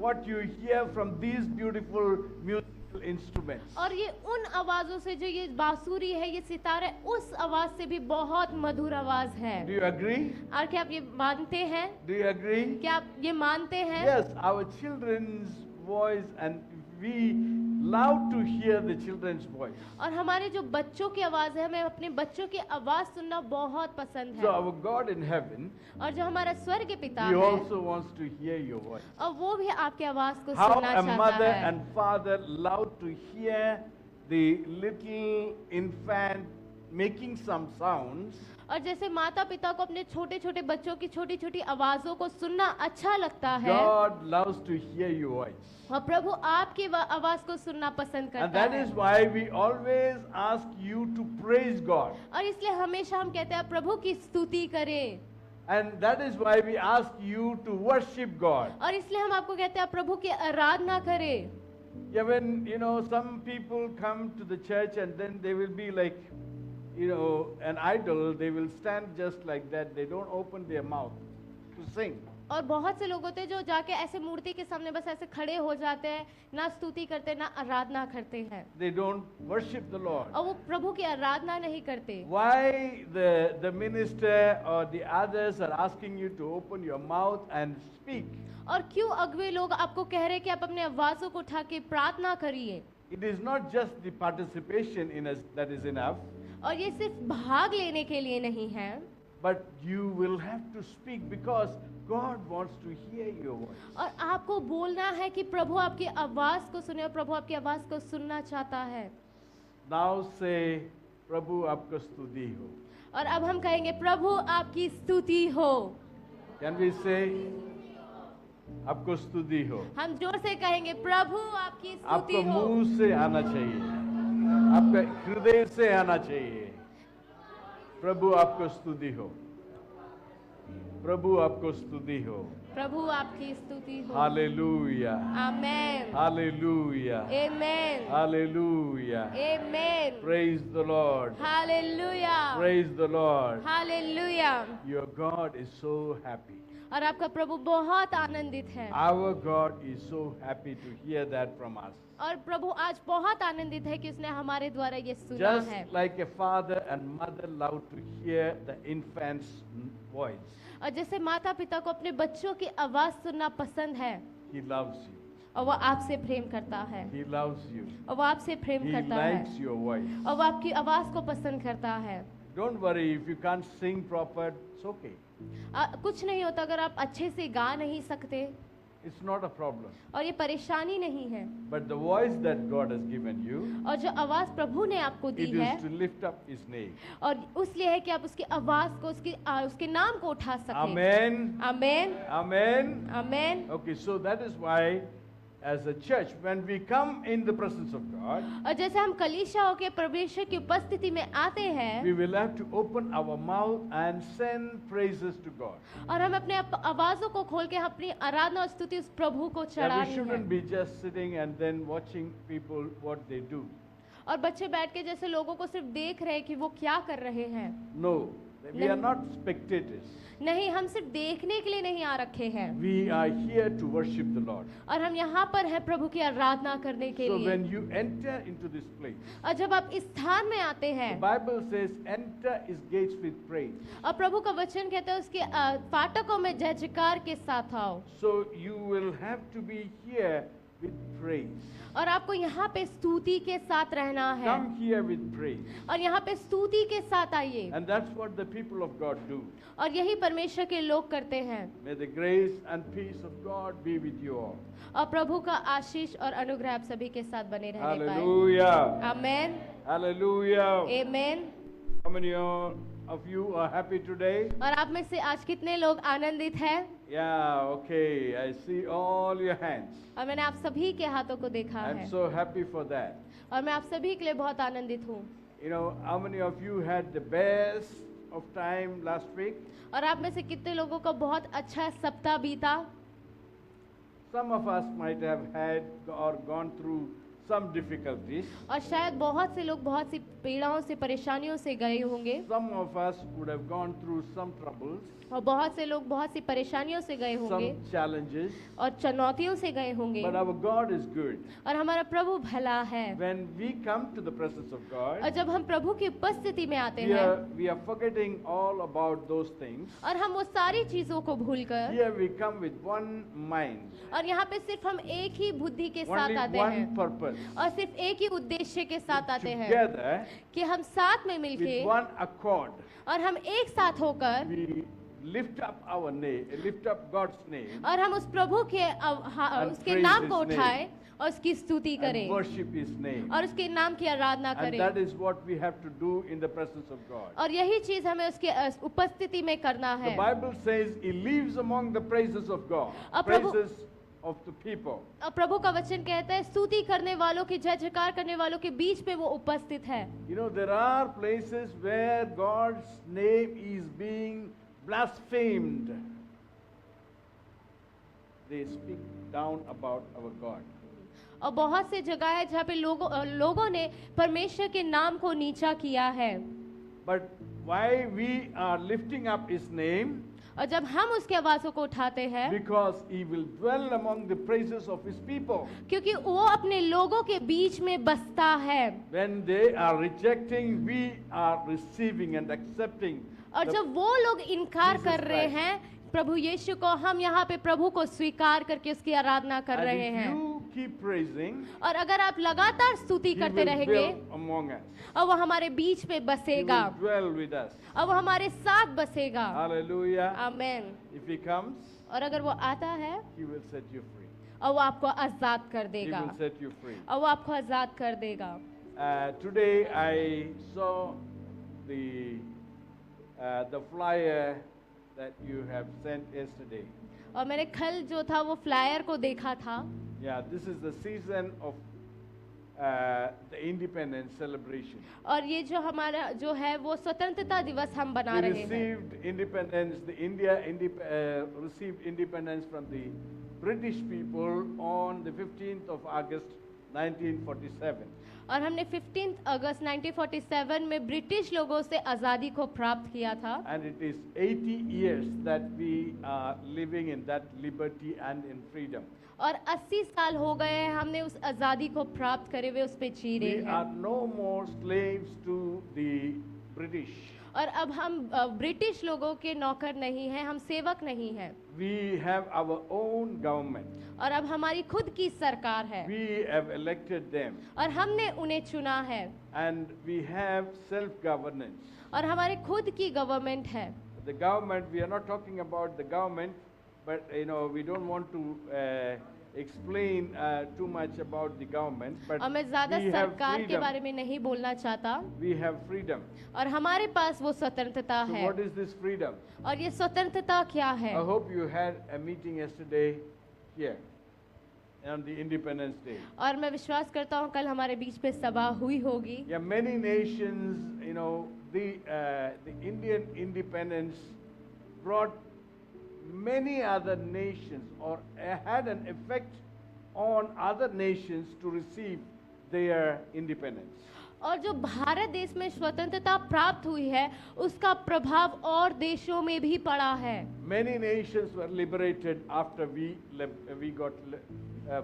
what you hear from these beautiful musical instruments. और ये उन आवाजों से, जो ये बांसुरी है, ये सितार है, उस आवाज से भी बहुत मधुर आवाज है। Do you agree? और क्या आप ये मानते हैं? Do you agree? क्या आप ये मानते हैं? Yes, our children's voice, and we love to hear the children's voice. और हमारे जो बच्चों की आवाज है, हमें अपने बच्चों की आवाज सुनना बहुत पसंद So है। our God in heaven, और जो हमारा स्वर्ग पिता He है, also wants to hear your voice. और वो भी आपकी आवाज को How सुनना a चाहता mother है। and father love to hear the little infant making some sounds. और जैसे माता पिता को अपने छोटे छोटे बच्चों की छोटी छोटी आवाजों को सुनना अच्छा लगता है, God loves to hear your voice. और प्रभु आपकी आवाज को सुनना पसंद And करता that है। is why we always ask you to praise God. और इसलिए हमेशा हम कहते हैं प्रभु की स्तुति करें, And that is why we ask you to worship God. और इसलिए हम आपको कहते हैं प्रभु की आराधना करें। Yeah, when, some people come to the church and then they will be like, an idol, they will stand just like that. They don't open their mouth to sing. और बहुत से लोग होते हैं जो जाके ऐसे मूर्ति के सामने बस ऐसे खड़े हो जाते हैं, ना स्तुति करते ना आराधना करते हैं, They don't worship the Lord. और वो प्रभु की आराधना नहीं करते। Why the minister or the others are asking you to open your mouth and speak? और क्यों अगुवे लोग आपको कह रहे हैं कि आप अपने आवाजों को उठा के प्रार्थना करिए? It is not just the participation in us that is enough, और ये सिर्फ भाग लेने के लिए नहीं है, but you will have to speak because God wants to hear your voice. और आपको बोलना है कि प्रभु आपकी आवाज को सुने, और प्रभु आपकी आवाज को सुनना चाहता है। Now say, प्रभु आपको स्तुति हो. और अब हम कहेंगे प्रभु आपकी स्तुति हो। Can we say, आपको स्तुति हो? हम जोर से कहेंगे प्रभु आपकी स्तुति आपको हो। मुंह से आना चाहिए, आपका हृदय से आना चाहिए। प्रभु आपको स्तुति हो, प्रभु आपको स्तुति हो। प्रभु आपकी स्तुति हो। Hallelujah, amen, hallelujah, amen, hallelujah. Amen, Praise the Lord, hallelujah, praise the Lord. Hallelujah. Your God is so happy. और आपका प्रभु बहुत आनंदित है, Our God is so happy to hear that from us. और प्रभु आज बहुत आनंदित है कि उसने हमारे द्वारा ये सुना Just है। like a father and mother love to hear the infant's voice, और जैसे माता पिता को अपने बच्चों की आवाज सुनना पसंद है, He loves you. और वो आपसे प्रेम करता है, He loves you. और वो आपसे प्रेम He करता है, likes your voice. और वो आपकी आवाज को पसंद करता है। Don't worry if you can't sing proper, it's okay. कुछ नहीं होता अगर आप अच्छे से गा नहीं सकते, It's not a problem. और ये परेशानी नहीं है। But the voice that God has given you, और जो आवाज प्रभु ने आपको दी it है, is to lift up His name. और उसलिए है कि आप उसकी आवाज को, उसके नाम को उठा सकें। Amen. Amen, Amen. Amen. Okay, so that is why as a church, when we come in the presence of God, और जैसे हम कलीसिया होके परमेश्वर की उपस्थिति में आते हैं, we will have to open our mouth and send praises to God. और हम अपने आवाजों को खोल के अपनी आराधना और स्तुति उस प्रभु को Yeah, चढ़ानी we है। shouldn't be just sitting and then watching people what they do. और बच्चे बैठ के जैसे लोगों को सिर्फ देख रहे हैं कि वो क्या कर रहे हैं। No, we are नहीं। not spectators. नहीं, हम सिर्फ देखने के लिए नहीं आ रखे हैं, We are here to worship the Lord. और हम यहाँ पर हैं प्रभु की आराधना करने के So लिए। when you enter into this place, और जब आप इस स्थान में आते the हैं, Bible says, enter His gates with praise. और प्रभु का वचन कहता है उसके फाटकों में जय जयकार के साथ आओ। So you will have to be here with praise. और आपको यहाँ पे स्तुति के साथ रहना है, Come here with praise. और यहाँ पे स्तुति के साथ आइए। And that's what the people of God do. और यही परमेश्वर के लोग करते हैं। May the grace and peace of God be with you all. और प्रभु का आशीष और अनुग्रह आप सभी के साथ बने रहने पाए। Hallelujah. Amen, Hallelujah. Amen. How many of you are happy today? और आप में से आज कितने लोग आनंदित हैं? Yeah, okay. I see all your hands. और मैंने आप सभी के हाथों को देखा I'm है, so happy for that. और मैं आप सभी के लिए बहुत आनंदित हूँ। You know, how many of you had the best of time last week? और आप में से कितने लोगों का बहुत अच्छा सप्ताह बीता? Some of us might have had or gone through some difficulties. और शायद बहुत से लोग बहुत सी पीड़ाओं से, परेशानियों से गए होंगे। Some of us would have gone through some troubles. और बहुत से लोग बहुत सी परेशानियों से गए होंगे some challenges, और चुनौतियों से गए होंगे, but our God is good. और हमारा प्रभु भला है। When we come to the presence of और God, जब हम प्रभु की उपस्थिति में आते we हैं are forgetting all about those things. और हम वो सारी चीजों को भूलकर, Here we come with one mind, और यहाँ पे सिर्फ हम एक ही बुद्धि के साथ only आते one हैं purpose. और सिर्फ एक ही उद्देश्य के साथ आते हैं Together, कि हम साथ में मिलके with one accord, और हम एक साथ होकर we lift up our name, lift up God's name, और हम उस प्रभु के And उसके praise नाम his को name. उठाएं और उसकी स्तुति and करें worship His name. और उसके नाम की आराधना And करें। that is what we have to do in the presence of God. और यही चीज हमें उसके उपस्थिति में करना The है। Bible says He lives among the praises of God, अब प्रभु- praises of the people. और प्रभु का वचन कहता है स्तुति करने वालों की, जय जयकार करने वालों के बीच में वो उपस्थित है। You know, there are places where God's name is being blasphemed. They speak down about our God. और बहुत से जगह है जहाँ पे लोगों ने परमेश्वर के नाम को नीचा किया है। But why we are lifting up His name? और जब हम उसकी आवाज़ों को उठाते हैं, Because He will dwell among the praises of His people. क्योंकि वो अपने लोगों के बीच में बसता है। When they are rejecting, we are receiving and accepting. और the- जब वो लोग इनकार Jesus कर रहे Christ. हैं प्रभु यीशु को, हम यहाँ पे प्रभु को स्वीकार करके उसकी आराधना कर And रहे if हैं। you keep praising, और अगर आप लगातार स्तुति He करते will रहेंगे dwell among us. और वो हमारे बीच में He बसेगा will dwell with us. और वो हमारे साथ बसेगा। Hallelujah. Amen. If He comes, और अगर वो आता है He will set you free. और वो आपको आजाद कर He देगा, will set you free. और वो आपको आजाद कर देगा। Today I saw the flyer that you have sent yesterday. और मैंने कल जो था वो फ्लायर को देखा था। Yeah, this is the season of the independence celebration. और ये जो हमारा जो है वो स्वतंत्रता दिवस हम बना We रहे हैं। received independence, India received independence from the British people on the 15th of August 1947. और हमने 15 अगस्त 1947 में ब्रिटिश लोगों से आज़ादी को प्राप्त किया था। And it is 80 years that we are living in that liberty and in freedom. और 80 साल हो गए हैं हमने उस आज़ादी को प्राप्त करे हुए उस पे जी रहे We are हैं। no more slaves to the British. और अब हम ब्रिटिश लोगों के नौकर नहीं हैं, हम सेवक नहीं हैं। We have our own government. और अब हमारी खुद की सरकार है We have elected them. और हमने उन्हें चुना है And we have self-governance. और हमारे खुद की गवर्नमेंट है। The government, we are not talking about the government, but we don't want to explain too much about the government, but और मैं ज़्यादा we have सरकार के freedom. बारे में नहीं बोलना चाहता। We have freedom. और हमारे पास वो स्वतंत्रता So है। what is this freedom? और ये स्वतंत्रता क्या है? I hope you had a meeting yesterday here on the Independence Day. और मैं विश्वास करता हूँ कल हमारे बीच पे सभा हुई होगी। Yeah, many nations, the Indian independence brought many other nations or had an effect on other nations to receive their independence. और जो भारत देश में स्वतंत्रता प्राप्त हुई है उसका प्रभाव और देशों में भी पड़ा है। Many nations were liberated after we got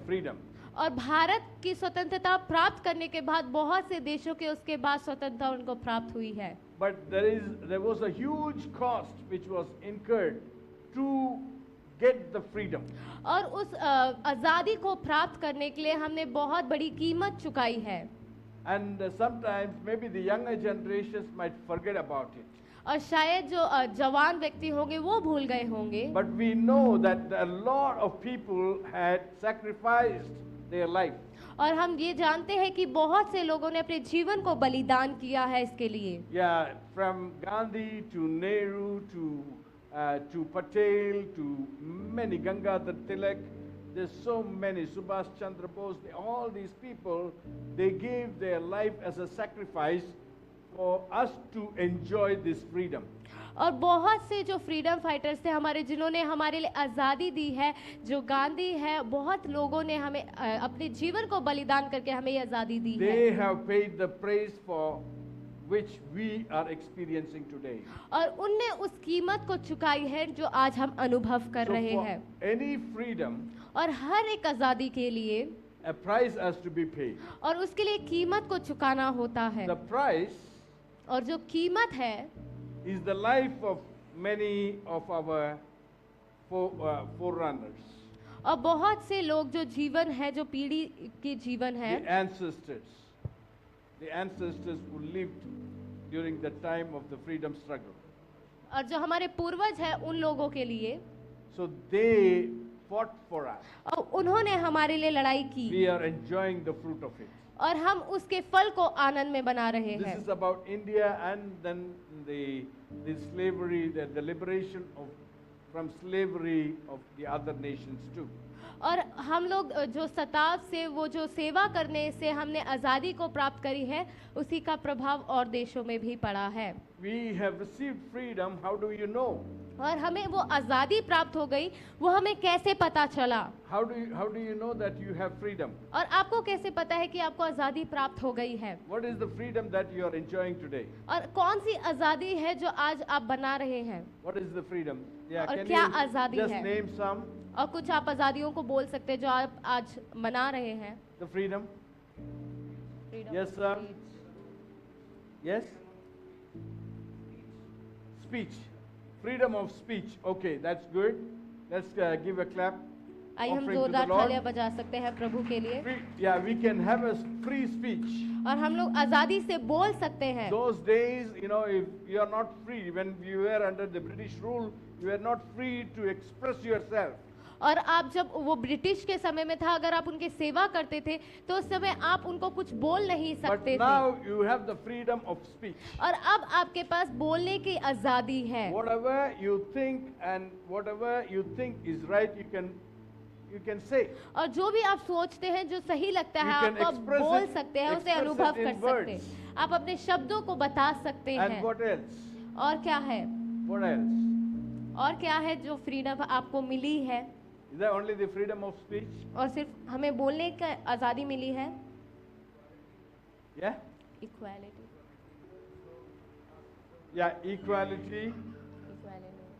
freedom. और भारत की स्वतंत्रता प्राप्त करने के बाद बहुत से देशों के उसके बाद स्वतंत्रता उनको प्राप्त हुई है। But there was a huge cost which was incurred to get the freedom. और उस आज़ादी को प्राप्त करने के लिए हमने बहुत बड़ी कीमत चुकाई है। And sometimes maybe the younger generations might forget about it. और शायद जो जवान व्यक्ति होंगे वो भूल गए होंगे। But we know that a lot of people had sacrificed their life. और हम ये जानते हैं कि बहुत से लोगों ने अपने जीवन को बलिदान किया है इसके लिए। Yeah, from Gandhi to Nehru to Patel to many, Gangadhar Tilak, there's so many, Subhash Chandra Bose, all these people, they gave their life as a sacrifice for us to enjoy this freedom. और बहुत से जो freedom fighters थे हमारे, जिन्होंने हमारे लिए आज़ादी दी है, जो गांधी है, बहुत लोगों ने हमें अपने जीवन को बलिदान करके हमें ये आज़ादी दी है। They have paid the price for which we are experiencing today. और उनने उस कीमत को चुकाई है जो आज हम अनुभव कर So रहे for हैं। any freedom, और हर एक आजादी के लिए a price has to be paid. और उसके लिए कीमत को चुकाना होता है। The price और जो कीमत है is the life of many of our forerunners, और बहुत से लोग जो जीवन है, जो पीढ़ी के जीवन है, the ancestors who lived during the time of the freedom struggle. और जो हमारे पूर्वज है उन लोगों के लिए, So they fought for us. और उन्होंने हमारे लिए लड़ाई की We are enjoying the fruit of it. और हम उसके फल को आनंद में बना रहे This हैं। is about India and then the slavery, the liberation from slavery of the other nations too. और हम लोग जो सताव से, वो जो सेवा करने से हमने आज़ादी को प्राप्त करी है, उसी का प्रभाव और देशों में भी पड़ा है। We have received freedom. How do you know? और हमें वो आज़ादी प्राप्त हो गई, वो हमें कैसे पता चला? How do you know that you have freedom? और आपको कैसे पता है कि आपको आज़ादी प्राप्त हो गई है? What is the freedom that you are enjoying today? और कौन सी आज़ादी है जो आज आप बना रहे हैं? What is the freedom? Yeah, और can क्या you आज़ादी just है? name some? और कुछ आप आज़ादियों को बोल सकते हैं जो आप आज मना रहे हैं। The freedom? Freedom Yes, of sir. speech. Yes? Speech. Freedom of speech. Okay, that's good. Let's give a clap. आइए हम offering to the जोरदार Lord. तालियां बजा सकते हैं प्रभु के लिए। Yeah, we can have a free speech. और हम लोग आज़ादी से बोल सकते हैं। Those days, if you are not free, when you were under the British rule, you were not free to express yourself. और आप जब वो ब्रिटिश के समय में था, अगर आप उनकी सेवा करते थे तो उस समय आप उनको कुछ बोल नहीं But सकते थे। now you have the freedom of speech. और अब आपके पास बोलने की आज़ादी है। Whatever you think and whatever you think is right, you can say. और जो भी आप सोचते हैं, जो सही लगता है, You can आप express बोल it- सकते हैं, उसे express it अनुभव in कर सकते हैं। words. आप अपने शब्दों को बता सकते And हैं। what else? और क्या है? What else? और क्या है जो फ्रीडम आपको मिली है? Is that only the freedom of speech? और सिर्फ हमें बोलने की आज़ादी मिली है? Yeah? Equality. Yeah, equality.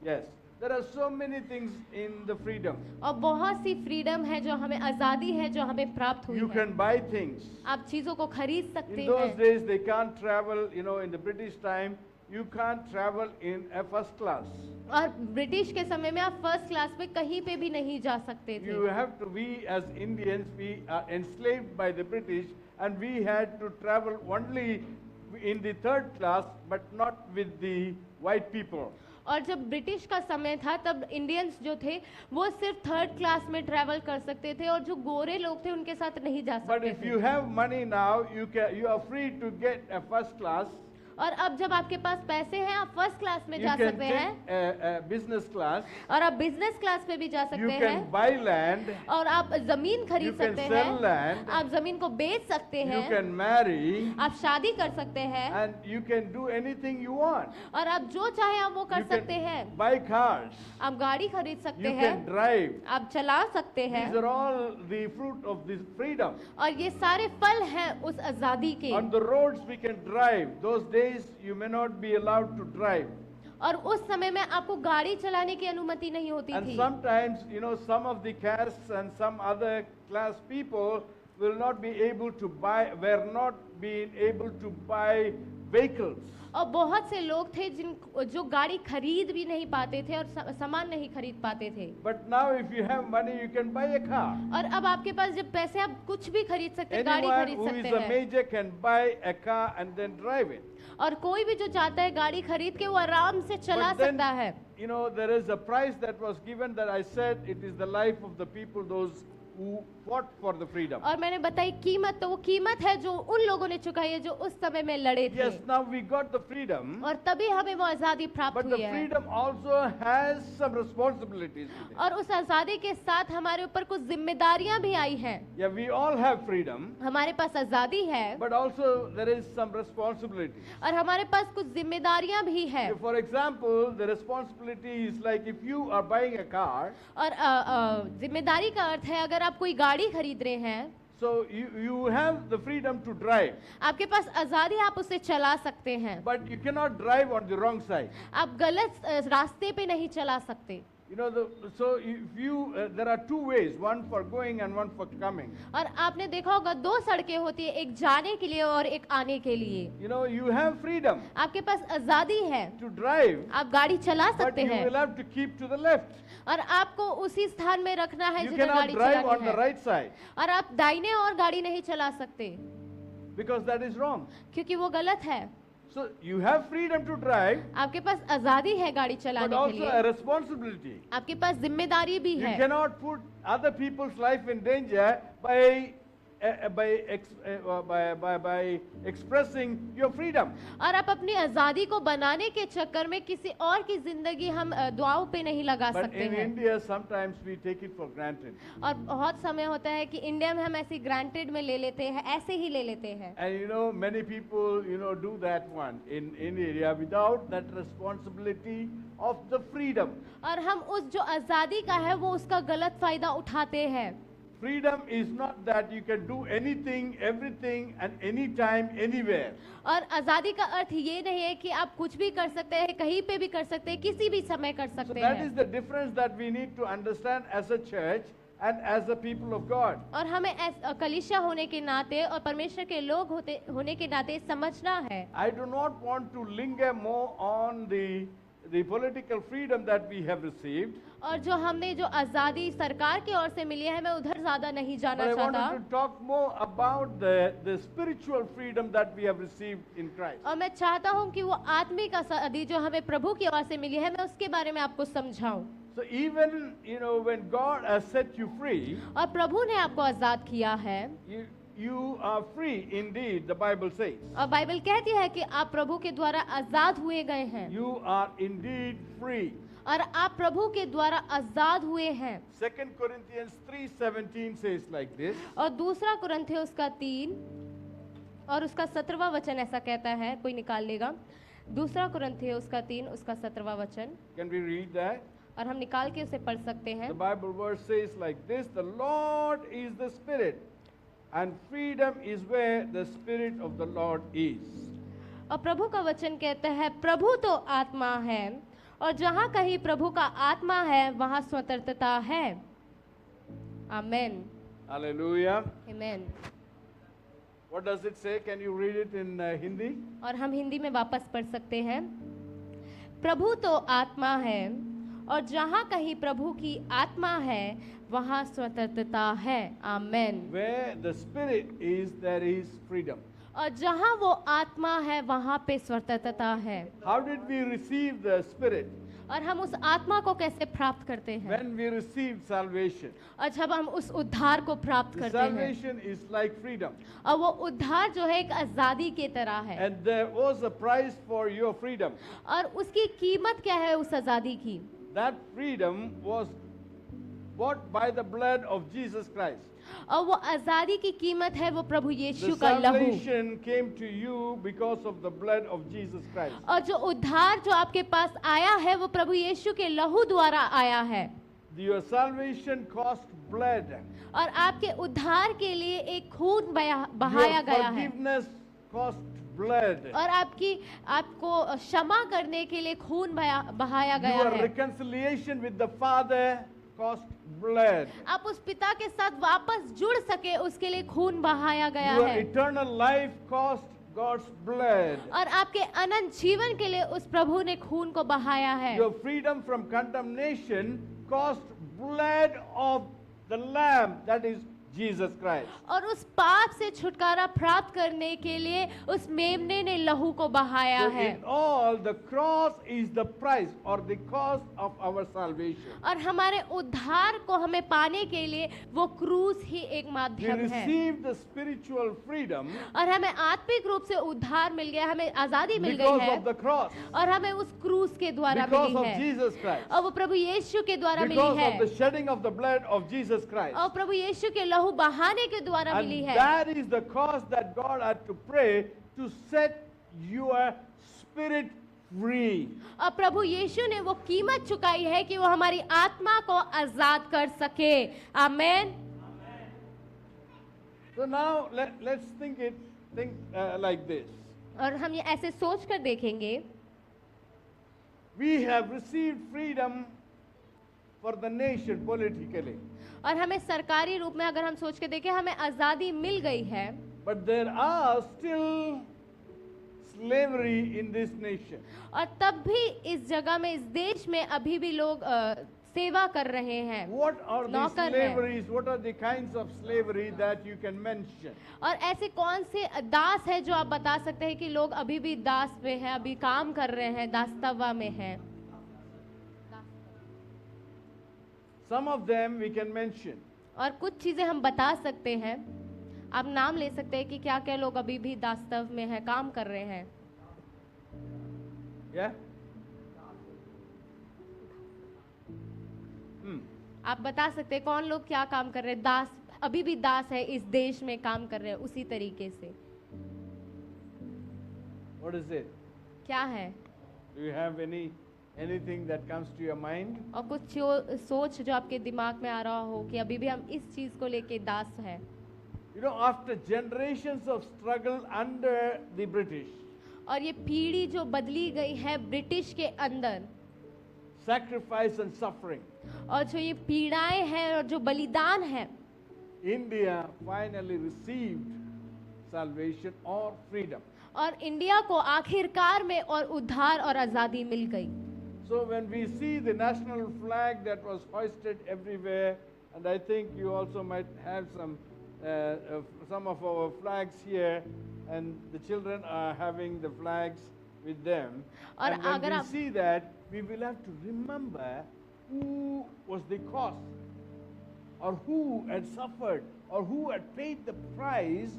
Yes. There are so many things in the freedom. और बहुत सी फ्रीडम है जो हमें, आज़ादी है जो हमें प्राप्त हुई You है। can buy things. आप चीज़ों को खरीद सकते In those हैं। days, they can't travel, in the British time, you can't travel in a first class. और ब्रिटिश के समय में आप फर्स्ट क्लास में कहीं पे भी नहीं जा सकते थे। You have to, we as Indians, we are enslaved by the British, and we had to travel only in the third class, but not with the white people. और जब ब्रिटिश का समय था तब इंडियंस जो थे वो सिर्फ थर्ड क्लास में ट्रैवल कर सकते थे और जो गोरे लोग थे उनके साथ नहीं जा But सकते if थे। you have money now, you are free to get a first class. और अब जब आपके पास पैसे हैं, आप फर्स्ट क्लास में You जा can सकते हैं take a business class. और आप बिजनेस क्लास में भी जा You सकते can हैं buy land. और आप जमीन You खरीद can सकते sell हैं, land. आप जमीन को बेच सकते You हैं, can marry. आप शादी कर सकते हैं And you can do anything you want. और आप जो चाहे आप वो कर You सकते can हैं। buy cars. आप गाड़ी खरीद सकते You हैं, can drive. आप चला सकते हैं These are all the fruit of this freedom. और ये सारे फल हैं उस आज़ादी के। On the roads we can drive. Those days you may not be allowed to drive. और उस समय में आपको गाड़ी चलाने की अनुमति नहीं होती And थी। sometimes, some of the castes and some other class people will not be able to buy, were not being able to buy vehicles. और बहुत से लोग थे जो गाड़ी खरीद भी नहीं पाते थे और सामान नहीं खरीद पाते थे। But now if you have money, you can buy a car. और अब आपके पास जब पैसे, आप कुछ भी खरीद सकते हैं, गाड़ी Anyone खरीद who is सकते a हैं। major can buy a car and then drive it. और कोई भी जो चाहता है गाड़ी खरीद के वो आराम से चला But then, सकता है। there is a price that was given that I said it is the life of the people, those who fought for the freedom. और मैंने बताई कीमत, तो वो कीमत है जो उन लोगों ने चुकाई है जो उस समय में लड़े थे। Yes, now we got the freedom, और तभी हमें वो आज़ादी प्राप्त but the हुई है। freedom also has some responsibilities with it. और उस आज़ादी के साथ हमारे ऊपर कुछ जिम्मेदारियां भी आई हैं। Yeah, we all have freedom, हमारे पास आज़ादी है but also there is some responsibilities. और हमारे पास कुछ जिम्मेदारियां भी हैं। For example, the responsibility is like if you are buying a car, और जिम्मेदारी का अर्थ है अगर आप कोई गाड़ी खरीद रहे हैं, So you have the freedom to drive, आपके पास आजादी, आप उसे चला सकते हैं, but you cannot drive on the wrong side. आप गलत रास्ते पे नहीं चला सकते। You know, so if you, there are two ways, one for going and one for coming. और आपने देखा होगा दो सड़कें होती है, एक जाने के लिए और एक आने के लिए। You know, you have freedom आपके पास आजादी है, to drive, आप गाड़ी चला but सकते you हैं, will have to keep to the left. और आपको उसी स्थान में रखना है You जिधर cannot गाड़ी drive चलानी on the है, right side और आप दाहिने और गाड़ी नहीं चला सकते because that is wrong. क्योंकि वो गलत है। So you have freedom to drive, आपके पास आजादी है गाड़ी but चलाने के also a लिए, responsibility. आपके पास जिम्मेदारी भी You है। cannot put other people's life in danger by expressing your freedom. और आप अपनी आजादी को बनाने के चक्कर में किसी और की जिंदगी हम दुआओं पे नहीं लगा But सकते in हैं। India, sometimes we take it for granted. और बहुत समय होता है कि इंडिया में हम ऐसी ग्रांटेड में ले लेते हैं, ऐसे ही ले लेते हैं। And you know, many people, you know, do that one in India without that responsibility of the freedom. और हम उस जो आजादी का है वो उसका गलत फायदा उठाते हैं। Freedom is not that you can do anything, everything, and anytime, anywhere. और आजादी का अर्थ ये नहीं है कि आप कुछ भी कर सकते हैं, कहीं पे भी कर सकते हैं, किसी भी समय कर So सकते that हैं। is the difference that we need to understand as a church and as a people of God. और हमें कलीसिया होने के नाते और परमेश्वर के लोग होने के नाते समझना है। I do not want to linger more on the political freedom that we have received. और जो हमने जो आजादी सरकार की ओर से मिली है, मैं उधर ज्यादा नहीं जाना But I चाहता। wanted to talk more about the spiritual freedom that we have received in Christ. और मैं चाहता हूँ कि वो आत्मिक आजादी जो हमें प्रभु की ओर से मिली है, मैं उसके बारे में आपको समझाऊं। So even, you know, when God has set you free, और प्रभु ने आपको आजाद किया है, you are free indeed, the Bible says. और बाइबल कहती है कि आप प्रभु के द्वारा आजाद हुए गए हैं, You are indeed free. और आप प्रभु के द्वारा आजाद हुए हैं। 2 Corinthians 3:17 says like this. और दूसरा कुरिन्थियों का 3 और उसका 17वां वचन ऐसा कहता है, कोई निकाल लेगा। दूसरा कुरिन्थियों का 3 उसका 17वां वचन, Can we read that? और हम निकाल के उसे पढ़ सकते हैं। The Bible verse says like this, the Lord is the Spirit, and freedom is where the Spirit of the Lord is. और प्रभु का वचन कहता है, प्रभु तो आत्मा है, और जहाँ कहीं प्रभु का आत्मा है वहाँ स्वतंत्रता है। आमेन। Hallelujah. Amen. What does it say? Can you read it in Hindi? और हम हिंदी में वापस पढ़ सकते हैं। प्रभु तो आत्मा है, और जहाँ कहीं प्रभु की आत्मा है वहाँ स्वतंत्रता है। आमेन। Where the Spirit is, there is freedom. और जहाँ वो आत्मा है वहाँ पे स्वतंत्रता है। How did we receive the Spirit? और हम उस आत्मा को कैसे प्राप्त करते हैं? When we received salvation. और जब हम उस उद्धार को प्राप्त The करते हैं, salvation is like freedom. और वो उद्धार जो है एक आजादी की तरह है, And there was a price for your freedom. और उसकी कीमत क्या है उस आजादी की? That freedom was bought by the blood of Jesus Christ. और वो आजादी की कीमत है वो प्रभु The यीशु का लहू। salvation came to you because of the blood of Jesus Christ. और जो उद्धार जो आपके पास आया है वो प्रभु यीशु के लहू द्वारा आया है। Your salvation cost blood. और आपके उद्धार के लिए एक खून बहाया Your गया है, forgiveness cost blood. और आपको क्षमा करने के लिए खून बहाया गया Your है। reconciliation with the Father cost blood. आप उस पिता के साथ वापस जुड़ सके उसके लिए खून बहाया गया Your है, eternal life cost God's blood. और आपके अनंत जीवन के लिए उस प्रभु ने खून को बहाया है। Your freedom from condemnation cost blood of the Lamb, that is Jesus Christ. और उस पाप से छुटकारा प्राप्त करने के लिए उस मेमने ने लहू को बहाया So है। in all, the cross is the price or the cost of our salvation. और हमारे उद्धार को हमें पाने के लिए वो क्रूस ही एक We माध्यम है। receive the spiritual freedom और हमें आत्मिक रूप से उद्धार मिल गया, हमें आजादी मिल गई because है, of the cross, और हमें उस क्रूस के द्वारा because मिली of है, Jesus Christ, और वो प्रभु यीशु के द्वारा मिली because है, of the shedding of the blood of Jesus Christ. और प्रभु यीशु के लहू बहाने के द्वारा मिली And है। that is the cost that God had to pay to set your spirit free. और प्रभु यीशु ने वो कीमत चुकाई है कि वो हमारी आत्मा को आजाद कर सके। आमेन। So now let's think like this. और हम ये ऐसे सोच कर देखेंगे, We have received freedom for the nation politically, और हमें सरकारी रूप में अगर हम सोच के देखें, हमें आज़ादी मिल गई है, but there are still slavery in this nation. और तब भी इस जगह में, इस देश में अभी भी लोग सेवा कर रहे हैं, What are the नौकर हैं। slaveries? What are the kinds of slavery that you can mention? और ऐसे कौन से दास है जो आप बता सकते हैं कि लोग अभी भी दास में हैं, अभी काम कर रहे हैं, दासतावा में हैं? Some of them we can mention. और कुछ चीजें हम बता सकते हैं, आप नाम ले सकते हैं कि क्या क्या लोग अभी भी दासत्व में हैं, काम कर रहे हैं। Yeah? Hmm. आप बता सकते हैं कौन लोग क्या काम कर रहे हैं, दास अभी भी दास है, इस देश में काम कर रहे हैं उसी तरीके से। What is it? क्या है? Do you have anything that comes to your mind? और कुछ सोच जो आपके दिमाग में आ रहा हो कि अभी भी हम इस चीज को लेके दास हैं। You know, after generations of struggle under the British, और ये पीढ़ी जो बदली गई है ब्रिटिश के अंदर, sacrifice and suffering, और जो ये पीड़ाएं हैं और जो बलिदान है, India finally received salvation or freedom. और इंडिया को आखिरकार में और उद्धार और आजादी मिल गई। So when we see the national flag that was hoisted everywhere, and I think you also might have some of our flags here, and the children are having the flags with them. और And when अगर we आप see that, we will have to remember who was the cause, or who had suffered, or who had paid the price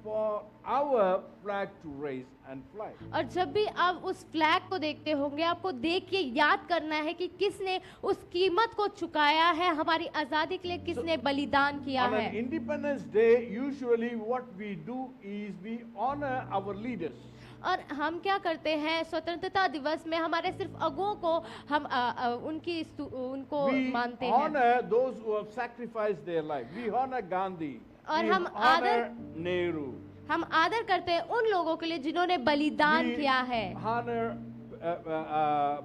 for our flag to raise and fly. और जब भी आप उस flag को देखते होंगे, आपको देख के याद करना है कि किसने उस कीमत को चुकाया है, हमारी आजादी के लिए किसने बलिदान किया On an है। Independence Day, usually what we do is we honor our leaders. और हम क्या करते हैं, स्वतंत्रता दिवस में हमारे सिर्फ अगुओं को हम उनको We मानते हैं, honor those who have sacrificed their life. We honor Gandhi. और We हम honor Nehru. हम आदर करते हैं उन लोगों के लिए जिन्होंने बलिदान We किया है, honor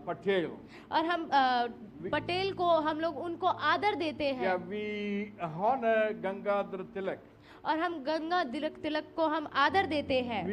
Patel. और हम पटेल को, हम लोग उनको आदर देते हैं। Yeah, we honor Gangadhar Tilak. और हम गंगा तिलक को हम आदर देते हैं।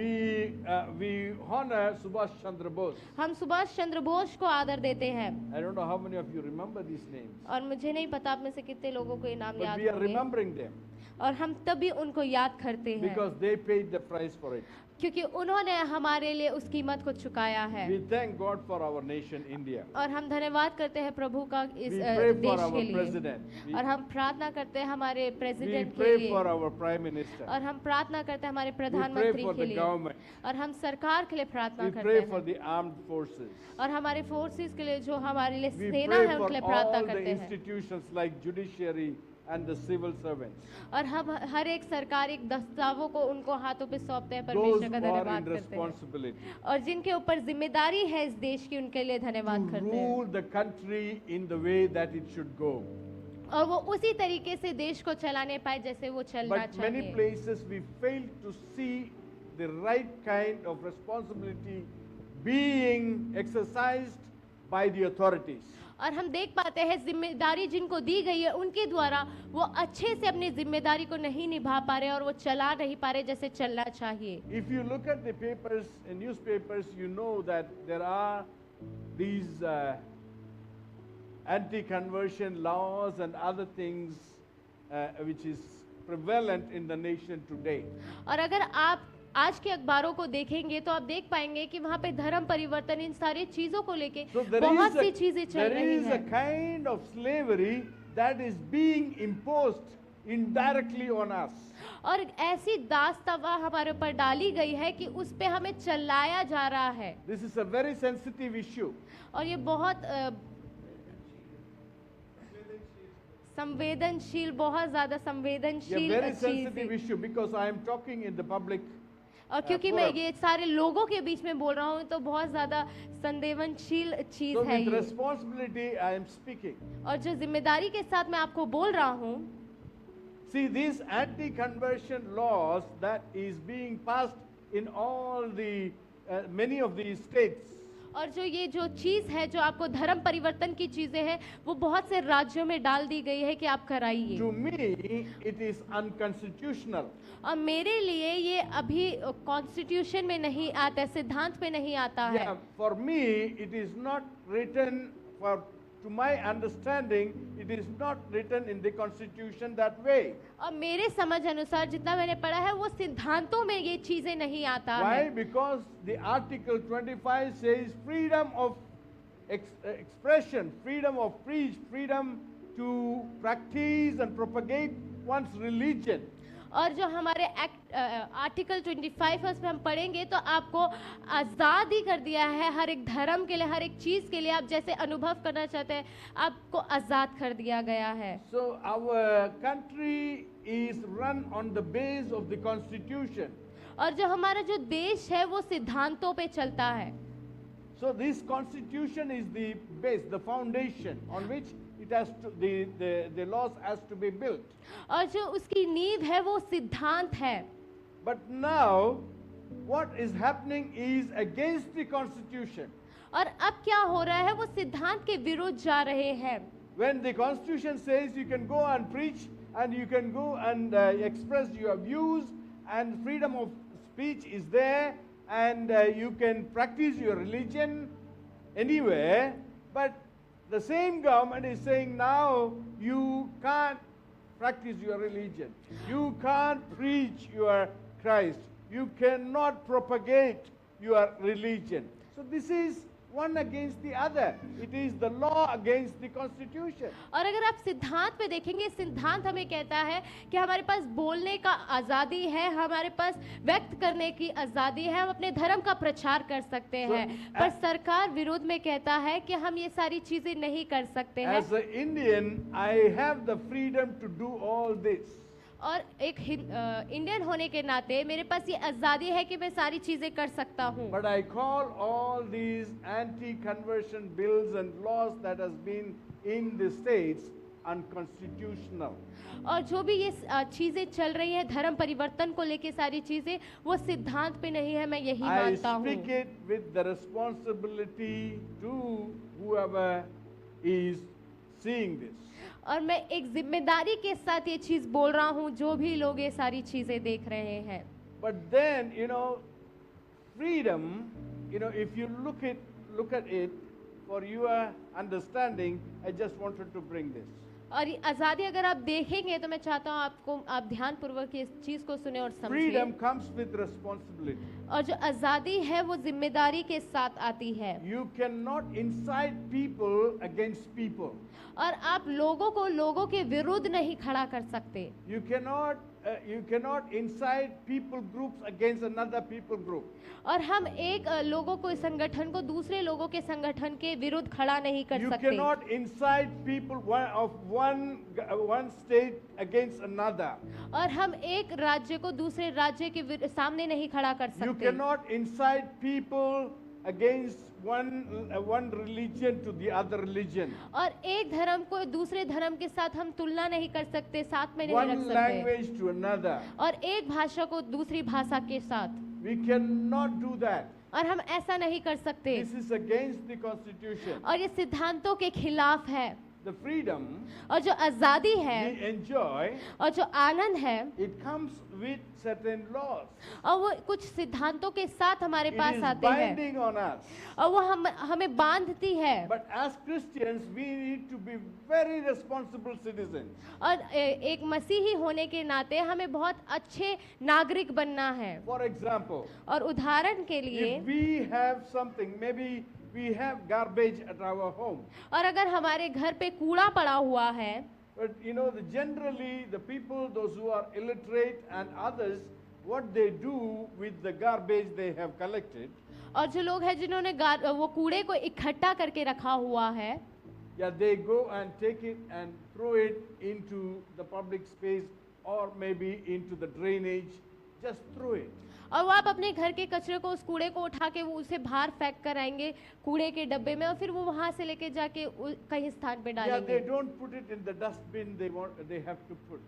We honor Subhash Chandra Bose. हम सुभाष चंद्र बोस को आदर देते हैं। I don't know how many of you remember these names, और मुझे नहीं पता आप में से कितने लोगों को ये नाम but याद we are होंगे, remembering them और हम तभी उनको याद करते हैं because they paid the price for it. क्योंकि उन्होंने हमारे लिए उस कीमत को चुकाया है। We thank God for our nation, India. और हम धन्यवाद करते हैं प्रभु का इस We pray for देश our के लिए, president. और हम प्रार्थना करते हैं हमारे We प्रेसिडेंट के pray लिए, for our prime minister. और हम प्रार्थना करते हैं हमारे We pray प्रधानमंत्री for के the लिए, government. और हम सरकार के लिए प्रार्थना We करते pray हैं, for the armed forces. और हमारे फोर्सेस के लिए जो हमारे लिए We सेना pray है for उनके लिए प्रार्थना all the करते हैं, institutions like judiciary and the civil servants. और हम हर एक सरकारी दस्तावेजों को उनको हाथों पे सौंपते हैं, Those परमेश्वर का who are in धन्यवाद करते हैं, responsibility और जिनके ऊपर जिम्मेदारी है इस देश की, उनके लिए धन्यवाद to करते हैं, rule the country in the way that it should go. और वो उसी तरीके से देश को चलाने पाए जैसे वो चलना But many चाहिए। places we fail to see the right kind of responsibility being exercised by the authorities. और हम देख पाते हैं जिम्मेदारी जिनको दी गई है उनके द्वारा वो अच्छे से अपनी जिम्मेदारी को नहीं निभा पा रहे और वो चला नहीं पा रहे जैसे चलना चाहिए। If you look at the papers and newspapers, you know that there are these anti-conversion laws and other things which is prevalent in the nation today. और अगर आप आज के अखबारों को देखेंगे तो आप देख पाएंगे कि वहाँ पे धर्म परिवर्तन, इन सारी चीजों को लेके So बहुत सी चीजें चल there रही is a हैं, kind of slavery that is being imposed indirectly on us. और ऐसी दास्तावा हमारे ऊपर डाली गई है कि उस पे हमें चलाया जा रहा है, This is a very sensitive issue. और ये बहुत संवेदनशील, बहुत ज्यादा A संवेदनशील very चीज sensitive है। issue because I am talking in the public. और क्योंकि मैं forum. ये सारे लोगों के बीच में बोल रहा हूँ तो बहुत ज्यादा संवेदनशील चीज So है with ये, responsibility I am speaking. और जो जिम्मेदारी के साथ मैं आपको बोल रहा हूँ, See, these anti-conversion laws that is being passed in all the many of these states. और जो ये जो चीज़ है जो आपको धर्म परिवर्तन की चीज़ें हैं वो बहुत से राज्यों में डाल दी गई है कि आप कराइए। To me, it is unconstitutional. और मेरे लिए ये अभी कॉन्स्टिट्यूशन में नहीं आता है, सिद्धांत में नहीं आता है। Yeah, for me, it is not written for. To my understanding, it is not written in the Constitution that way. और मेरे समझ अनुसार जितना मैंने पढ़ा है वो सिद्धांतों में ये चीजें नहीं आता Why? है। Because the Article 25 says freedom of expression, freedom of preach, freedom to practice and propagate one's religion. और जो हमारे एक्ट आर्टिकल 25 है उसमें हम पढ़ेंगे तो आपको आज़ाद ही कर दिया है हर एक धर्म के लिए, हर एक चीज़ के लिए आप जैसे अनुभव करना चाहते हैं आपको आज़ाद कर दिया गया है। So our country is run on the base of the Constitution. और जो हमारा जो देश है वो सिद्धांतों पे चलता है। So this Constitution is the base, the foundation on which it has to, the laws has to be built. और जो उसकी नींव है वो सिद्धांत है। But now, what is happening is against the Constitution. और अब क्या हो रहा है वो सिद्धांत के विरुद्ध जा रहे हैं। When the Constitution says you can go and preach and you can go and express your views and freedom of speech is there and you can practice your religion anywhere, but the same government is saying now you can't practice your religion. You can't preach your Christ. You cannot propagate your religion. So this is one against the other. It is the law against the Constitution. और अगर आप सिद्धांत पे देखेंगे सिद्धांत हमें कहता है कि हमारे पास बोलने का आज़ादी है, हमारे पास व्यक्त करने की आज़ादी है, हम अपने धर्म का प्रचार कर सकते हैं, पर सरकार विरोध में कहता है कि हम ये सारी चीजें नहीं कर सकते हैं। As an Indian, I have the freedom to do all this. और एक इंडियन होने के नाते मेरे पास ये आज़ादी है कि मैं सारी चीजें कर सकता हूँ। But I call all these anti-conversion bills and laws that has been in the states unconstitutional. और जो भी ये चीजें चल रही हैं धर्म परिवर्तन को लेके सारी चीजें वो सिद्धांत पे नहीं है, मैं यही I मानता हूँ। speak it with the responsibility to whoever is seeing this. और मैं एक जिम्मेदारी के साथ ये चीज बोल रहा हूँ जो भी लोग ये सारी चीजें देख रहे हैं। But then, freedom, if you look at it for your understanding, I just wanted to bring this. और ये आज़ादी अगर आप देखेंगे तो मैं चाहता हूँ आप ध्यानपूर्वक इस चीज को सुने और समझें। Freedom comes with responsibility. और जो आज़ादी है वो जिम्मेदारी के साथ आती है। You cannot incite people against people. और आप लोगों को लोगों के विरुद्ध नहीं खड़ा कर सकते। You cannot incite people groups against another people group. और हम एक लोगों को संगठन को दूसरे लोगों के संगठन के विरुद्ध खड़ा नहीं कर You सकते। cannot incite people of one state against another. और हम एक राज्य को दूसरे राज्य के सामने नहीं खड़ा कर You सकते। cannot incite people against one religion to the other religion. और एक धर्म को दूसरे धर्म के साथ हम तुलना नहीं कर सकते, साथ में नहीं One रख सकते। language to another. और एक भाषा को दूसरी भाषा के साथ, We cannot do that. और हम ऐसा नहीं कर सकते। This is against the Constitution. और ये सिद्धांतों के खिलाफ है। The freedom और जो आजादी है we enjoy, और जो आनंद है it comes with certain laws. और वो कुछ सिद्धांतों के साथ हमारे It पास is आते हैं binding on us. और वो हमें बांधती है। But as Christians, we need to be very responsible citizens. और एक मसीही होने के नाते हमें बहुत अच्छे नागरिक बनना है। For example, और उदाहरण के लिए if we have something, maybe we have garbage at our home. और अगर हमारे घर पे कूड़ा पड़ा हुआ है, But generally the people, those who are illiterate and others, what they do with the garbage they have collected, और जो लोग हैं जिन्होंने वो कूड़े को इकट्ठा करके रखा हुआ है, yeah, they go and take it and throw it into the public space or maybe into the drainage. Just throw it. और वो आप अपने घर के कचरे को, उस कूड़े को उठा के वो उसे बाहर फेंक कर आएंगे कूड़े के डब्बे में, और फिर वो वहां से लेके जाके कहीं स्थान पे Yeah, डालेंगे। they don't put it in the dustbin they have to put.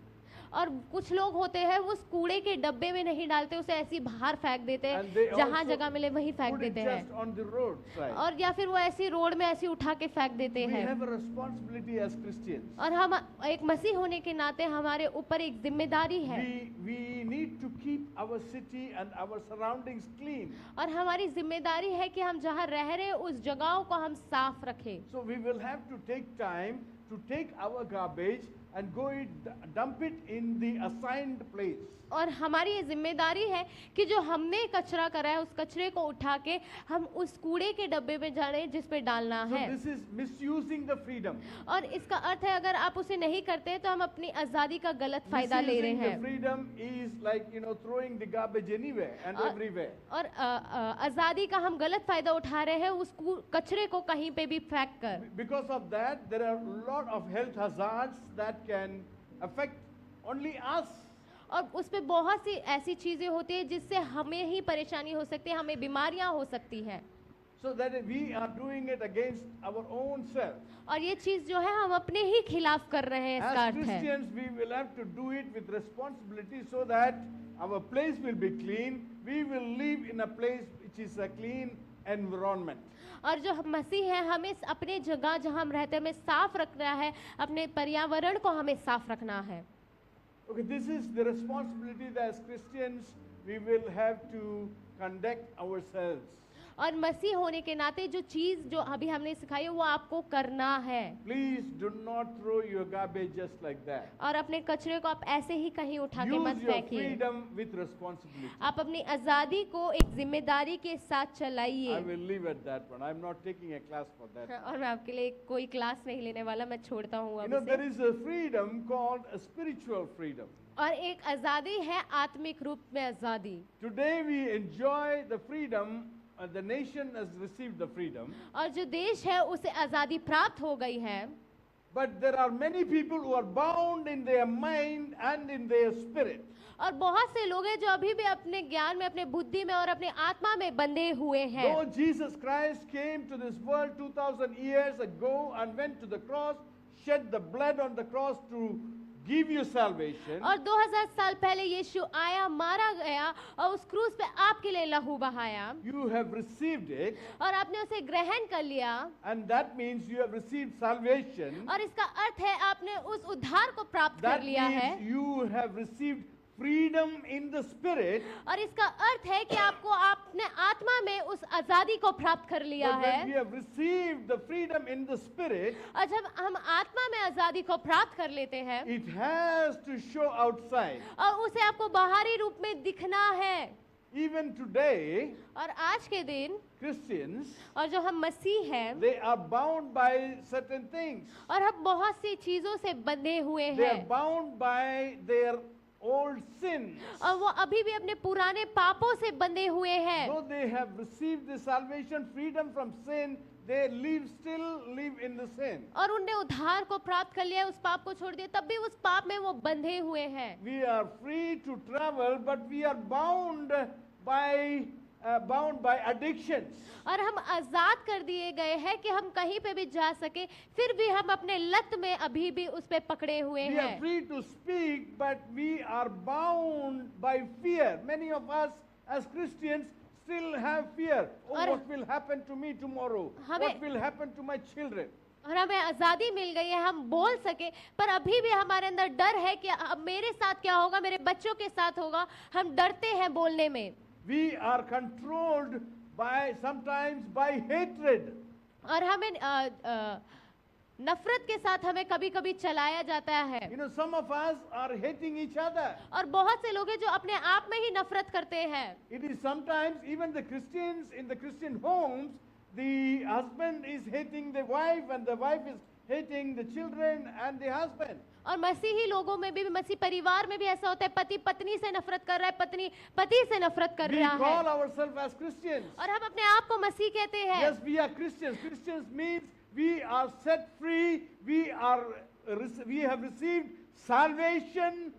और कुछ लोग होते हैं वो उस कूड़े के डब्बे में नहीं डालते, उसे ऐसे ही बाहर फेंक देते And they हैं, जहाँ also जगह मिले वहीं फेंक put it देते just हैं, on the roadside. और या फिर वो ऐसी रोड में ऐसी उठा के फेंक देते We हैं। have a responsibility as Christians. और हम एक मसीह होने के नाते हमारे ऊपर एक जिम्मेदारी है, We need to keep our city and our surroundings clean. और हमारी जिम्मेदारी है कि हम जहाँ रह रहे हैं उस जगहों को हम साफ रखें। So we will have to take time to take our garbage and go dump it in the assigned place. और हमारी ये जिम्मेदारी है कि जो हमने कचरा करा है उस कचरे को उठा के हम उस कूड़े के डब्बे में जा रहे हैं जिस पे डालना So है। this is misusing the freedom. और इसका अर्थ है अगर आप उसे नहीं करते हैं तो हम अपनी आजादी का गलत फायदा ले रहे Misusing the हैं। freedom is like, throwing the garbage anywhere and everywhere. और आजादी का हम गलत फायदा उठा रहे हैं उस कचरे को कहीं पे भी फेंक कर। Because of that, there are a lot of health hazards that can affect only us. और उस पे बहुत सी ऐसी चीजें होती है जिससे हमें ही परेशानी हो सकती है, हमें बीमारियां हो सकती हैं। So that we are doing it against our own self. और ये चीज जो है हम अपने ही खिलाफ कर रहे हैं, इसका As अर्थ है। Christians, we will have to do it with responsibility so that our place will be clean. We will live in a place which is a clean environment. और जो हम मसीह हैं हमें अपने जगह जहाँ हम रहते हैं हमें साफ रखना है, अपने पर्यावरण को हमें साफ रखना है। Okay, this is the responsibility that as Christians we will have to conduct ourselves. और मसीह होने के नाते जो चीज जो अभी हमने सिखाई है वो आपको करना है। Please do not throw your garbage just like that. और अपने कचरे को आप ऐसे ही कहीं उठा के मत Use your फेंकिए। freedom with responsibility. आप अपनी आजादी को एक जिम्मेदारी के साथ I चलाइए। will leave at that one. I'm not taking a class for that. और मैं आपके लिए कोई क्लास नहीं लेने वाला, मैं छोड़ता हूँ अब There इसे। is a freedom called a spiritual freedom. और एक आजादी है आत्मिक रूप में आजादी। Today we enjoy the freedom. The nation has received the freedom. और जो देश है उसे आजादी प्राप्त हो गई है, But there are many people who are bound in their mind and in their spirit. और बहुत से लोग हैं जो अभी भी अपने ज्ञान में, अपने बुद्धि में और अपने आत्मा में बंधे हुए हैं। Though Jesus Christ came to this world 2000 years ago and went to the cross, shed the blood on the cross to give you salvation. और 2000 साल पहले यीशु आया, मारा गया और उस क्रूस पे आपके लिए लहू बहाया, You have received it, और आपने उसे ग्रहण कर लिया, and that means you have received salvation. और इसका अर्थ है आपने उस उद्धार को प्राप्त कर That लिया है। means you have received freedom in the spirit. और इसका अर्थ है कि आपको आपने आत्मा में उस आजादी को प्राप्त कर लिया But when we है। have received the freedom in the spirit, और जब हम आत्मा में आजादी को प्राप्त कर लेते हैं it has to show outside. और उसे आपको बाहरी रूप में दिखना है। Even today, और आज के दिन Christians, और जो हम मसीह हैं they are bound by certain things. और हम बहुत सी चीजों से बंधे हुए They are हैं, bound by their old sins. और वो अभी भी अपने पुराने पापों से बंधे हुए हैं। Though they have received the salvation, freedom from sin, they still live in the sin. और उनने उद्धार को प्राप्त कर लिया, उस पाप को छोड़ दिया, तब भी उस पाप में वो बंधे हुए हैं। We are free to travel, but we are bound by addictions. और हम आजाद कर दिए गए हैं कि हम कहीं पे भी जा सके, फिर भी हम अपने लत में अभी भी उस पे पकड़े हुए We are हैं। free to speak, but we are bound by fear. Many of us as Christians still have fear. Oh, और- what will happen to me tomorrow? हमें- What will happen to my children? और हमें आजादी मिल गई है, हम बोल सके, पर अभी भी हमारे अंदर डर है कि अब मेरे साथ क्या होगा, मेरे बच्चों के साथ होगा। हम डरते हैं बोलने में। We are controlled sometimes by hatred. और हमें नफरत के साथ हमें कभी कभी चलाया जाता है। Some of us are hating each other. और बहुत से लोग हैं जो अपने आप में ही नफरत करते हैं। It is sometimes even the Christians in the Christian homes, the husband is hating the wife and the wife is hating the children and the husband. और मसीही लोगों में भी, मसीह परिवार में भी ऐसा होता है, पति पत्नी से नफरत कर रहा है, पत्नी पति से नफरत कर We रहा call है। ourselves as Christians. और हम अपने आप को मसीह कहते हैं। Yes, we are Christians. Christians means we are set free. We have received salvation